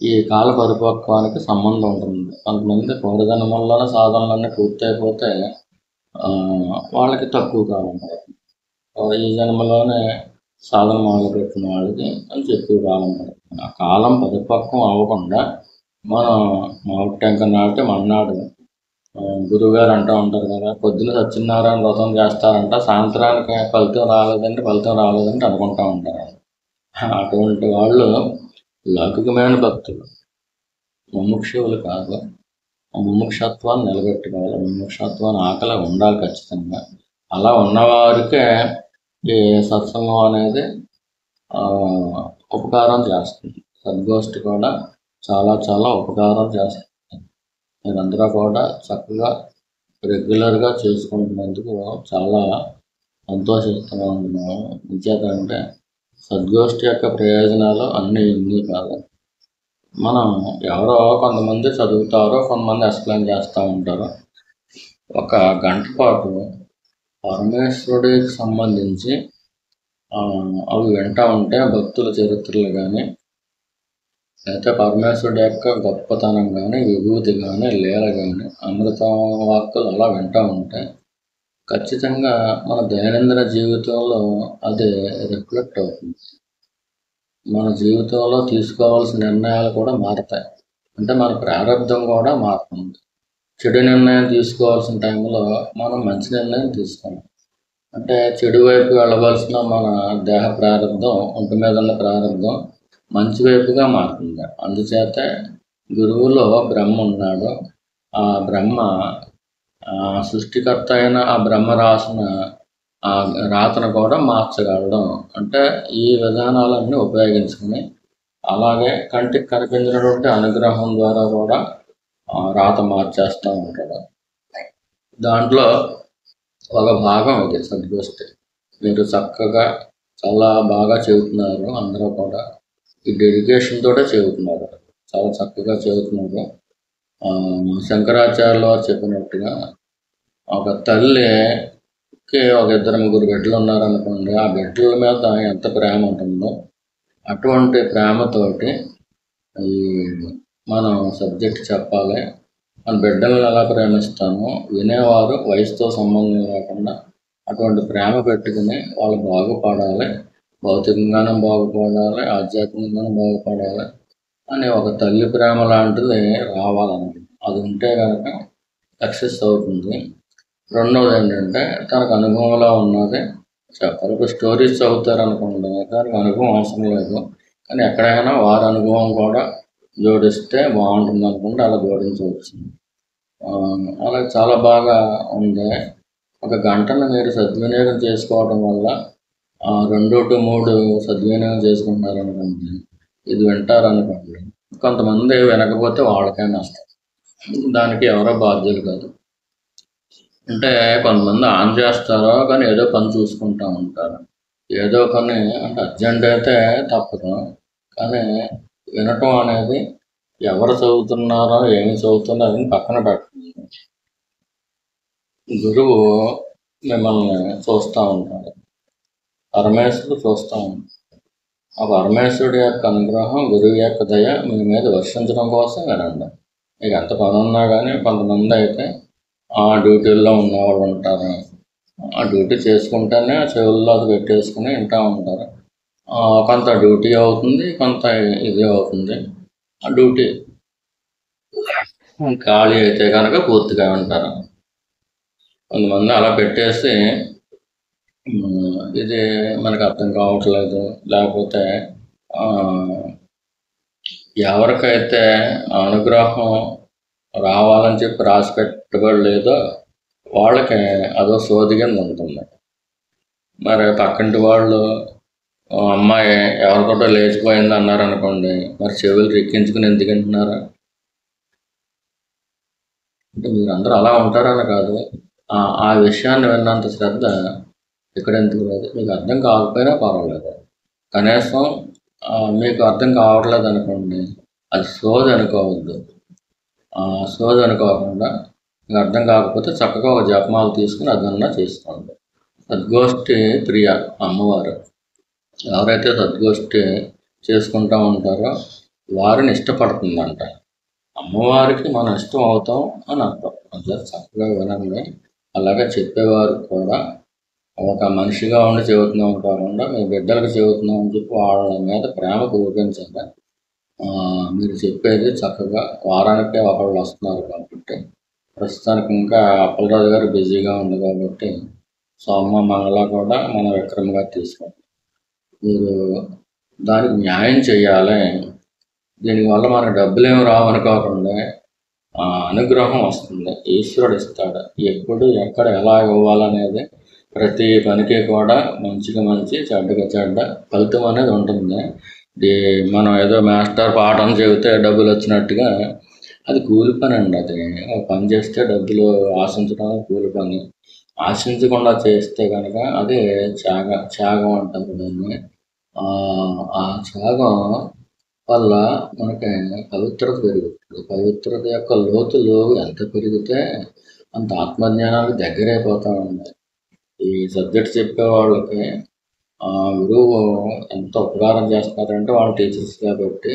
ఈ కాల పరిపక్వానికి సంబంధం ఉంటుంది. కొంతమంది పూర్వజన్మల్లోనే సాధనలన్నీ పూర్తయిపోతే వాళ్ళకి తక్కువ కాలం పడుతుంది. ఈ జన్మలోనే సాధన మొదలుపెట్టిన వాళ్ళకి కొంచెం ఎక్కువ కాలం పడుతుంది. ఆ కాలం పరిపక్వం అవ్వకుండా మనం మామిడి టెంక నాటి మన్నాడు గురువుగారు అంటూ ఉంటారు కదా, పొద్దున సత్యనారాయణ వ్రతం చేస్తారంట, సాయంత్రానికి ఫలితం రాలేదంటే అనుకుంటూ ఉంటారు. అటువంటి వాళ్ళు లౌకికమైన భక్తులు, ముముక్షువులు కాదు. ముముక్షత్వాన్ని నిలబెట్టుకోవాలి, ముముక్షత్వాన్ని ఆకలి ఉండాలి ఖచ్చితంగా. అలా ఉన్నవారికే ఈ సత్సంగం అనేది ఉపకారం చేస్తుంది. సద్గోష్ఠి కూడా చాలా చాలా ఉపకారం చేస్తుంది. మీరందరూ కూడా చక్కగా రెగ్యులర్గా చేసుకుంటున్నందుకు చాలా సంతోషిస్తున్నాను. ఇంకేంటంటే సద్గోష్ఠి యొక్క ప్రయోజనాలు అన్నీ ఇన్ని కాదు. మనం ఎవరో కొంతమంది చదువుతారో, కొంతమంది ఎక్స్ప్లెయిన్ చేస్తూ ఉంటారు. ఒక గంట పాటు పరమేశ్వరుడికి సంబంధించి అవి వింటూ ఉంటే భక్తుల చరిత్రలు కానీ, అయితే పరమేశ్వరుడు యొక్క గొప్పతనం కానీ, విభూతి కానీ, లీల కానీ, అమృత వాక్కులు అలా వింటూ ఉంటే ఖచ్చితంగా మన దైనందిన జీవితంలో అది రిఫ్లెక్ట్ అవుతుంది. మన జీవితంలో తీసుకోవాల్సిన నిర్ణయాలు కూడా మారుతాయి. అంటే మన ప్రారంభం కూడా మారుతుంది. చెడు నిర్ణయం తీసుకోవాల్సిన టైంలో మనం మంచి నిర్ణయం తీసుకోవాలి. అంటే చెడు వైపు వెళ్ళవలసిన మన దేహ ప్రారంభం, ఒంటి మీద ఉన్న ప్రారంభం మంచి వైపుగా మారుతుంది. అందుచేత గురువులో బ్రహ్మ ఉన్నాడు. ఆ బ్రహ్మ సృష్టికర్త అయిన ఆ బ్రహ్మ రాసిన ఆ రాతను కూడా మార్చగలడం. అంటే ఈ విధానాలన్నీ ఉపయోగించుకుని, అలాగే కంటికి కనిపించినటువంటి అనుగ్రహం ద్వారా కూడా రాత మార్చేస్తూ ఉంటాడు. దాంట్లో ఒక భాగం ఇది సద్గోష్ఠి. మీరు చక్కగా చాలా బాగా చెబుతున్నారు, అందరూ కూడా ఈ డెడికేషన్ తోటే చెబుతున్నారు, చాలా చక్కగా చెబుతున్నారు. శంకరాచార్యుల వారు చెప్పినట్టుగా ఒక తల్లికి ఒక 2-3 బిడ్డలు ఉన్నారనుకోండి, ఆ బిడ్డల మీద ఎంత ప్రేమ ఉంటుందో అటువంటి ప్రేమతోటి ఈ మనం సబ్జెక్ట్ చెప్పాలి. మన బిడ్డలను ఎలా ప్రేమిస్తామో వినేవారు వయసుతో సంబంధం లేకుండా అటువంటి ప్రేమ పెట్టుకుని వాళ్ళు బాగుపడాలి, భౌతికంగానే బాగుపడాలి, ఆధ్యాత్మికంగానే బాగుపడాలి అని ఒక తల్లి ప్రేమ లాంటిది రావాలన్నమాట. అది ఉంటే కనుక సక్సెస్ అవుతుంది. రెండవది ఏంటంటే తనకు అనుభవంలో ఉన్నది చెప్పాలి. ఇప్పుడు స్టోరీస్ చదువుతారనుకుంటే దానికి అనుభవం అవసరం లేదు, కానీ ఎక్కడైనా వారి అనుభవం కూడా జోడిస్తే బాగుంటుంది అనుకుంటే అలా జోడించవచ్చు. అలా చాలా బాగా ఉంది. ఒక గంటను మీరు సద్వినియోగం చేసుకోవడం వల్ల 2 to 3 సద్వినియోగం చేసుకుంటారనుకోండి, ఇది వింటారనుకోండి, కొంతమంది వినకపోతే వాళ్ళకే నష్టం. దానికి ఎవరో బాధ్యులు కాదు. అంటే కొంతమంది ఆన్ చేస్తారో కానీ ఏదో పని చూసుకుంటూ ఉంటారు. ఏదో పని అంటే అర్జెంట్ అయితే తప్పదు, కానీ వినటం అనేది ఎవరు చదువుతున్నారో ఏమి చదువుతున్నారో అని పక్కన పెట్టండి. గురువు మిమ్మల్ని చూస్తూ ఉంటాడు, పరమేశ్వరుడు చూస్తూ ఉంటాడు. ఆ పరమేశ్వరుడి యొక్క అనుగ్రహం, గురువు యొక్క దయ మీ మీద వర్షించడం కోసం వినండి. మీకు ఎంత పని ఉన్నా కానీ కొంతమంది అయితే ఆ డ్యూటీల్లో ఉన్నవాళ్ళు ఉంటారు. ఆ డ్యూటీ చేసుకుంటేనే చెవుల్లో అది పెట్టేసుకుని వింటూ ఉంటారు. కొంత డ్యూటీ అవుతుంది, కొంత ఇది అవుతుంది. ఆ డ్యూటీ ఖాళీ అయితే కనుక పూర్తిగా వింటారు. కొంతమంది అలా పెట్టేసి ఇది మనకు అర్థం కావట్లేదు, లేకపోతే ఎవరికైతే అనుగ్రహం రావాలని చెప్పి రాసి పెట్టబడలేదో వాళ్ళకి అదో సోది కింద ఉంటుంది. మరి పక్కింటి వాళ్ళు అమ్మాయి ఎవరితోటో లేచిపోయింది అన్నారు అనుకోండి, మరి చెవులు రెక్కించుకుని ఎందుకు వింటున్నారా? అంటే మీరు అందరూ అలా ఉంటారని కాదు, ఆ విషయాన్ని విన్నంత శ్రద్ధ ఇక్కడ ఎందుకు లేదు. మీకు అర్థం కాకపోయినా పర్వాలేదు, కనీసం మీకు అర్థం కావట్లేదు అనుకోండి, అది సోది అనుకోవద్దు. సోది అనుకోకుండా మీకు అర్థం కాకపోతే చక్కగా ఒక జపమాల తీసుకుని అదన్నా చేసుకోండి. సద్గోష్ఠి ప్రియ అమ్మవారు, ఎవరైతే సద్గోష్ఠి చేసుకుంటూ ఉంటారో వారిని ఇష్టపడుతుందంట అమ్మవారికి. మనం ఇష్టం అవుతాం అని అర్థం. అట్లా చక్కగా వినండి. అలాగే చెప్పేవారు కూడా ఒక మనిషిగా ఉండి చెబుతున్నాం కాకుండా మీ బిడ్డలకు చెబుతున్నాం అని చెప్పి వాళ్ళ మీద ప్రేమ కురిపించండి. మీరు చెప్పేది చక్కగా వారానికే ఒకళ్ళు వస్తున్నారు కాబట్టి, ప్రస్తుతానికి ఇంకా అప్పలరాజు గారు బిజీగా ఉంది కాబట్టి సోమ మంగళ కూడా మనం విక్రమంగా తీసుకోండి. మీరు దానికి న్యాయం చేయాలి. దీనివల్ల మనకు డబ్బులు ఏమి రావనుకోకుండా అనుగ్రహం వస్తుంది, ఈశ్వరుడు ఇస్తాడు. ఎప్పుడు ఎక్కడ ఎలా ఇవ్వాలనేది ప్రతి పనికి కూడా మంచిగా మంచి, చెడ్డగా చెడ్డ ఫలితం అనేది ఉంటుంది. మనం ఏదో మాస్టర్ పాఠం చెబితే డబ్బులు వచ్చినట్టుగా అది కూలి పని అండి. అది పని చేస్తే డబ్బులు ఆశించడం కూలి పని. ఆశించకుండా చేస్తే కనుక అదే త్యాగం అంటారు దాన్ని. ఆ త్యాగం వల్ల మనకి పవిత్రత పెరుగుతుంది. పవిత్రత యొక్క లోతులు ఎంత పెరిగితే అంత ఆత్మజ్ఞానానికి దగ్గరైపోతూ ఉన్నాయి. ఈ సబ్జెక్ట్ చెప్పే వాళ్ళకి గురువు ఎంత ఉపకారం చేస్తున్నారంటే వాళ్ళ టీచర్స్ కాబట్టి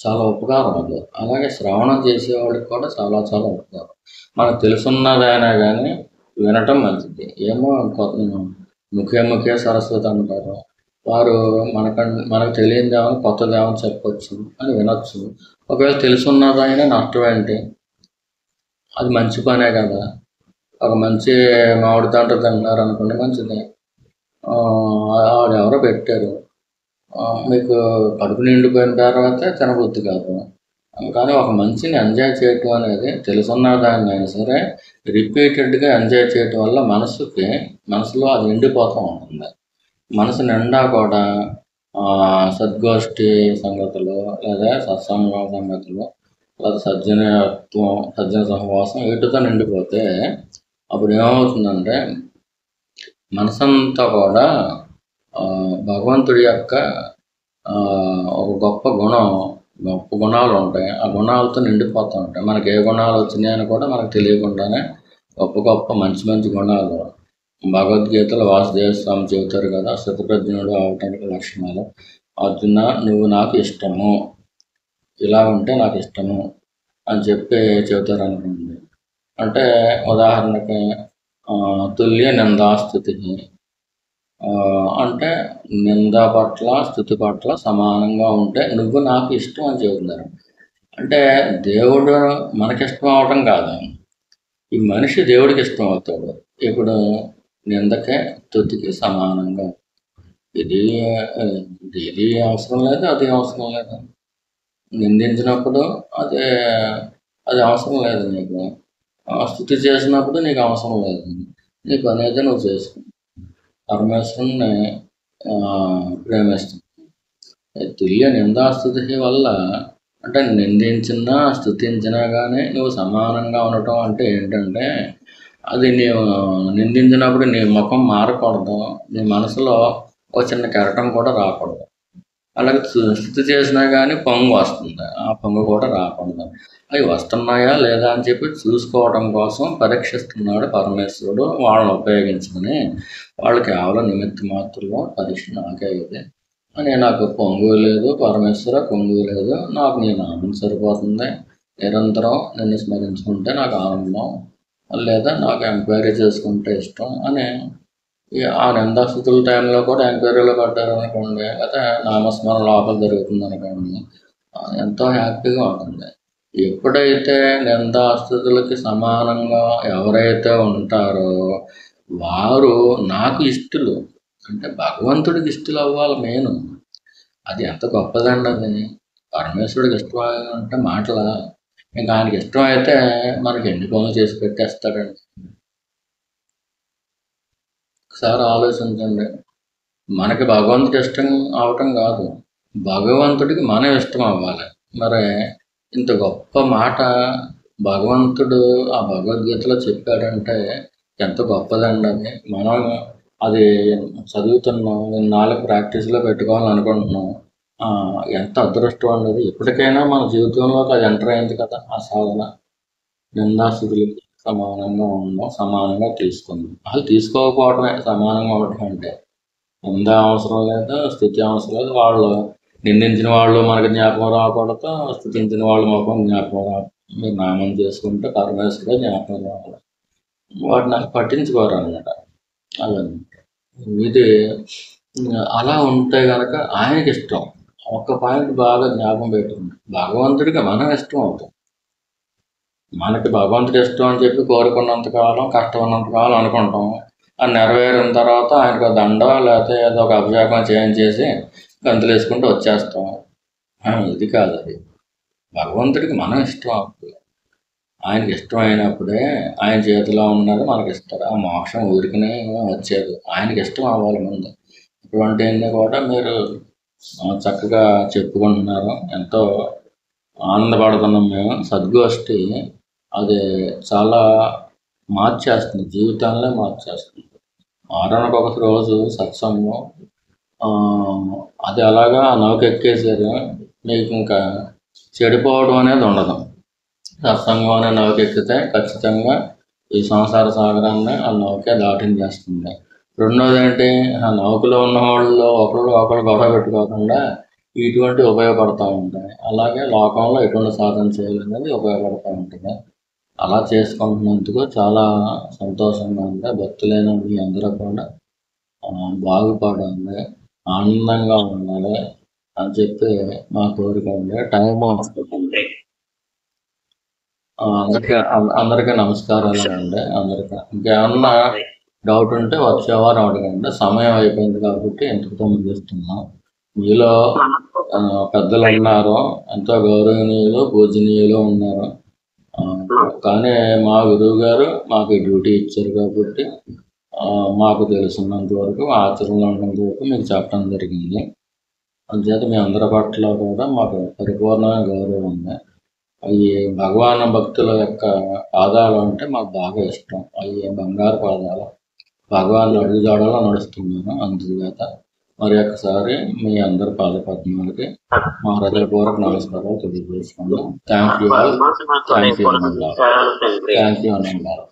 చాలా ఉపకారం అది. అలాగే శ్రవణం చేసేవాళ్ళకి కూడా చాలా చాలా ఉపకారం. మనకు తెలుసున్నదైనా కానీ వినటం మంచిది. ఏమో ముఖే సరస్వతి అంటారు. వారు మనకు తెలియదేమని కొత్తదేమని చెప్పొచ్చు అని వినొచ్చు. ఒకవేళ తెలుసున్నదైనా నష్టం ఏంటి? అది మంచి పనే కదా. ఒక మంచి మామిడి తాట తింటున్నారు అనుకోండి, మంచిదే. ఎవరో పెట్టారు, మీకు కడుపు నిండిపోయిన తర్వాత తినబుద్ధి కాదు. కానీ ఒక మంచిని ఎంజాయ్ చేయటం అనేది తెలుసున్న దాన్ని అయినా సరే రిపీటెడ్గా ఎంజాయ్ చేయటం వల్ల మనసులో అది నిండిపోతూ ఉంటుంది. మనసు నిండా కూడా సద్గోష్ఠి సంగతులు, లేదా సత్సంగం సంగతులు, లేదా సజ్జన సహవాసం వీటితో నిండిపోతే అప్పుడు ఏమవుతుందంటే మనసంతా కూడా భగవంతుడి యొక్క ఒక గొప్ప గుణాలు ఉంటాయి. ఆ గుణాలతో నిండిపోతూ ఉంటాయి. మనకి ఏ గుణాలు వచ్చినాయని కూడా మనకు తెలియకుండానే గొప్ప మంచి గుణాలు భగవద్గీతలో వాసుదేవ స్వామి చెబుతారు కదా, స్థితప్రజ్ఞుడు అవటానికి లక్షణాలు. అర్జున, నువ్వు నాకు ఇష్టము, ఇలా ఉంటే నాకు ఇష్టము అని చెప్పి చెబుతారు అనుకోండి. అంటే ఉదాహరణకి తుల్య నిందాస్థుతి అంటే నింద పట్ల స్థుతి పట్ల సమానంగా ఉంటే నువ్వు నాకు ఇష్టం అని చెబుతున్నారు. అంటే దేవుడు మనకిష్టం అవటం కాదు, ఈ మనిషి దేవుడికి ఇష్టం అవుతాడు ఇప్పుడు నిందకే స్తుతికి సమానంగా. ఇది అవసరం లేదు, అది అవసరం లేదు. నిందించినప్పుడు అది అవసరం లేదు నీకు, స్తుతి చేసినప్పుడు నీకు అవసరం లేదు. నీ పని అయితే నువ్వు చేసుకో, పరమేశ్వరుని ప్రేమిస్తుంది. తుల్య నిందాస్తుతి వల్ల అంటే నిందించినా స్తుతించినా కానీ నువ్వు సమానంగా ఉండటం అంటే ఏంటంటే, అది నీవు నిందించినప్పుడు నీ ముఖం మారకూడదు, నీ మనసులో ఒక చిన్న కెరటం కూడా రాకూడదు. అలాగే స్థుతి చేసినా కానీ పొంగు వస్తుంది, ఆ పొంగు కూడా రాకుండా అవి వస్తున్నాయా లేదా అని చెప్పి చూసుకోవడం కోసం పరీక్షిస్తున్నాడు పరమేశ్వరుడు. వాళ్ళని ఉపయోగించుకుని వాళ్ళు కేవలం నిమిత్త మాత్రంలో పరీక్ష నాకే ఇది అని, నాకు పొంగు లేదు పరమేశ్వర, పొంగు లేదు, నాకు నీ నామం సరిపోతుంది, నిరంతరం నిన్ను స్మరించుకుంటే నాకు ఆనందం, లేదా నాకు ఎంక్వైరీ చేసుకుంటే ఇష్టం అని ఆ నిందాస్థుతుల టైంలో కూడా ఎంక్వైరీలో పడ్డారు అనుకోండి, అయితే నామస్మరణ లోపల జరుగుతుంది అనుకోండి, ఎంతో హ్యాపీగా ఉంటుంది. ఎప్పుడైతే నిందాస్థుతులకి సమానంగా ఎవరైతే ఉంటారో వారు నాకు ఇష్టలు, అంటే భగవంతుడికి ఇష్టలు అవ్వాలి మెయిన్. అది ఎంత గొప్పదండి. అది పరమేశ్వరుడికి ఇష్టం అంటే మాటల, ఇంకా ఆయనకి ఇష్టం అయితే మనకి ఎన్ని పనులు చేసి పెట్టేస్తాడండి. ఒకసారి ఆలోచించండి, మనకి భగవంతుడి ఇష్టం అవటం కాదు, భగవంతుడికి మనం ఇష్టం అవ్వాలి. మరి ఇంత గొప్ప మాట భగవంతుడు ఆ భగవద్గీతలో చెప్పాడంటే ఎంత గొప్పదండి అది. మనం అది చదువుతున్నాం, నాలుగు ప్రాక్టీస్లో పెట్టుకోవాలని అనుకుంటున్నాం. ఎంత అదృష్టం అన్నది. ఎప్పటికైనా మన జీవితంలోకి అది ఎంటర్ అయింది కదా ఆ సాధన. నిందాస్థుతులకి సమానంగా ఉండడం, సమానంగా తీసుకుందాం. అసలు తీసుకోకపోవడమే సమానంగా ఉండటం అంటే. నింద అవసరం లేదు, స్థుతి అవసరం లేదు. వాళ్ళు నిందించిన వాళ్ళు మనకు జ్ఞాపకం రాకూడదు, స్థుతించిన వాళ్ళు మాకు జ్ఞాపకం రాదు. మీరు నామం చేసుకుంటే పరమేశ్వరుడు జ్ఞాపకం రావాలి. వాటిని పట్టించుకోరు అన్నమాట. అవన్నీ ఇది అలా ఉంటే కనుక ఆయనకి ఇష్టం. ఒక్క పాయింట్ బాగా జ్ఞాపకం పెట్టుకుంది, భగవంతుడికి మనం ఇష్టం అవుతాం. మనకి భగవంతుడి ఇష్టం అని చెప్పి కోరుకున్నంతకాలం, కష్టం ఉన్నంతకాలం అనుకుంటాం. అది నెరవేరిన తర్వాత ఆయనకు దండ లేకపోతే ఏదో ఒక అభిషేకం చేయించేసి గంతులు వేసుకుంటూ వచ్చేస్తాం. ఇది కాదు, అది భగవంతుడికి మనం ఇష్టం అవుతుంది. ఆయనకి ఇష్టమైనప్పుడే ఆయన చేతిలో ఉన్నది మనకి ఇస్తారు. ఆ మోక్షం ఊరికనే వచ్చేది, ఆయనకి ఇష్టం అవ్వాలి ముందు. ఇటువంటివన్నీ కూడా మీరు చక్కగా చెప్పుకుంటున్నారు, ఎంతో ఆనందపడుతున్నాం మేము. సద్గోష్ఠి అది చాలా మార్చేస్తుంది, జీవితాలనే మార్చేస్తుంది. వారానికి ఒక రోజు సత్సంగం, అది అలాగా నౌకెక్కేసారు, మీకు ఇంకా చెడిపోవడం అనేది ఉండదు. సత్సంగం అనే నౌకెక్కితే ఖచ్చితంగా ఈ సంసార సాగరాన్ని ఆ నౌకే దాటించేస్తుంది. రెండోది ఏంటి, ఆ నౌకలో ఉన్న వాళ్ళు ఒకరు గొడవ పెట్టుకోకుండా ఇటువంటి ఉపయోగపడుతూ ఉంటాయి. అలాగే లోకంలో ఎటువంటి సాధన చేయాలనేది ఉపయోగపడుతూ ఉంటుంది. అలా చేసుకుంటున్నందుకు చాలా సంతోషంగా ఉంది. భక్తులైన మీ అందరూ కూడా బాగుపడాలి, ఆనందంగా ఉండాలి అని చెప్పి మా కోరిక ఉంది. టైము అందరికీ నమస్కారాలు అండి. అందరికీ ఇంకేమన్నా డౌట్ ఉంటే వచ్చే వారం అడగండి. సమయం అయిపోయింది కాబట్టి ఎంతతో ముగిస్తున్నాం. మీలో పెద్దలు ఉన్నారు, ఎంతో గౌరవనీయులు, పూజనీయులు ఉన్నారు. కానీ మా గురువు గారు మాకు డ్యూటీ ఇచ్చారు కాబట్టి మాకు తెలిసినంత వరకు, ఆచరణలో ఉన్నంత వరకు మీకు చెప్పడం జరిగింది. అందుచేత మీ అందరి పట్ల కూడా మాకు పరిపూర్ణమైన గౌరవం ఉంది. అవి భగవాన్ భక్తుల యొక్క పాదాలు అంటే మాకు బాగా ఇష్టం. అవి బంగారు పాదాలు, భగవాన్ అడుగుజాడలో నడుస్తున్నాను. అందుచేత మరి ఒక్కసారి మీ అందరి పాదపద్మాలకి మా హృదయపూర్వక నమస్కారాలు తెలియజేసుకున్నాం. థ్యాంక్ యూ అన్నారు.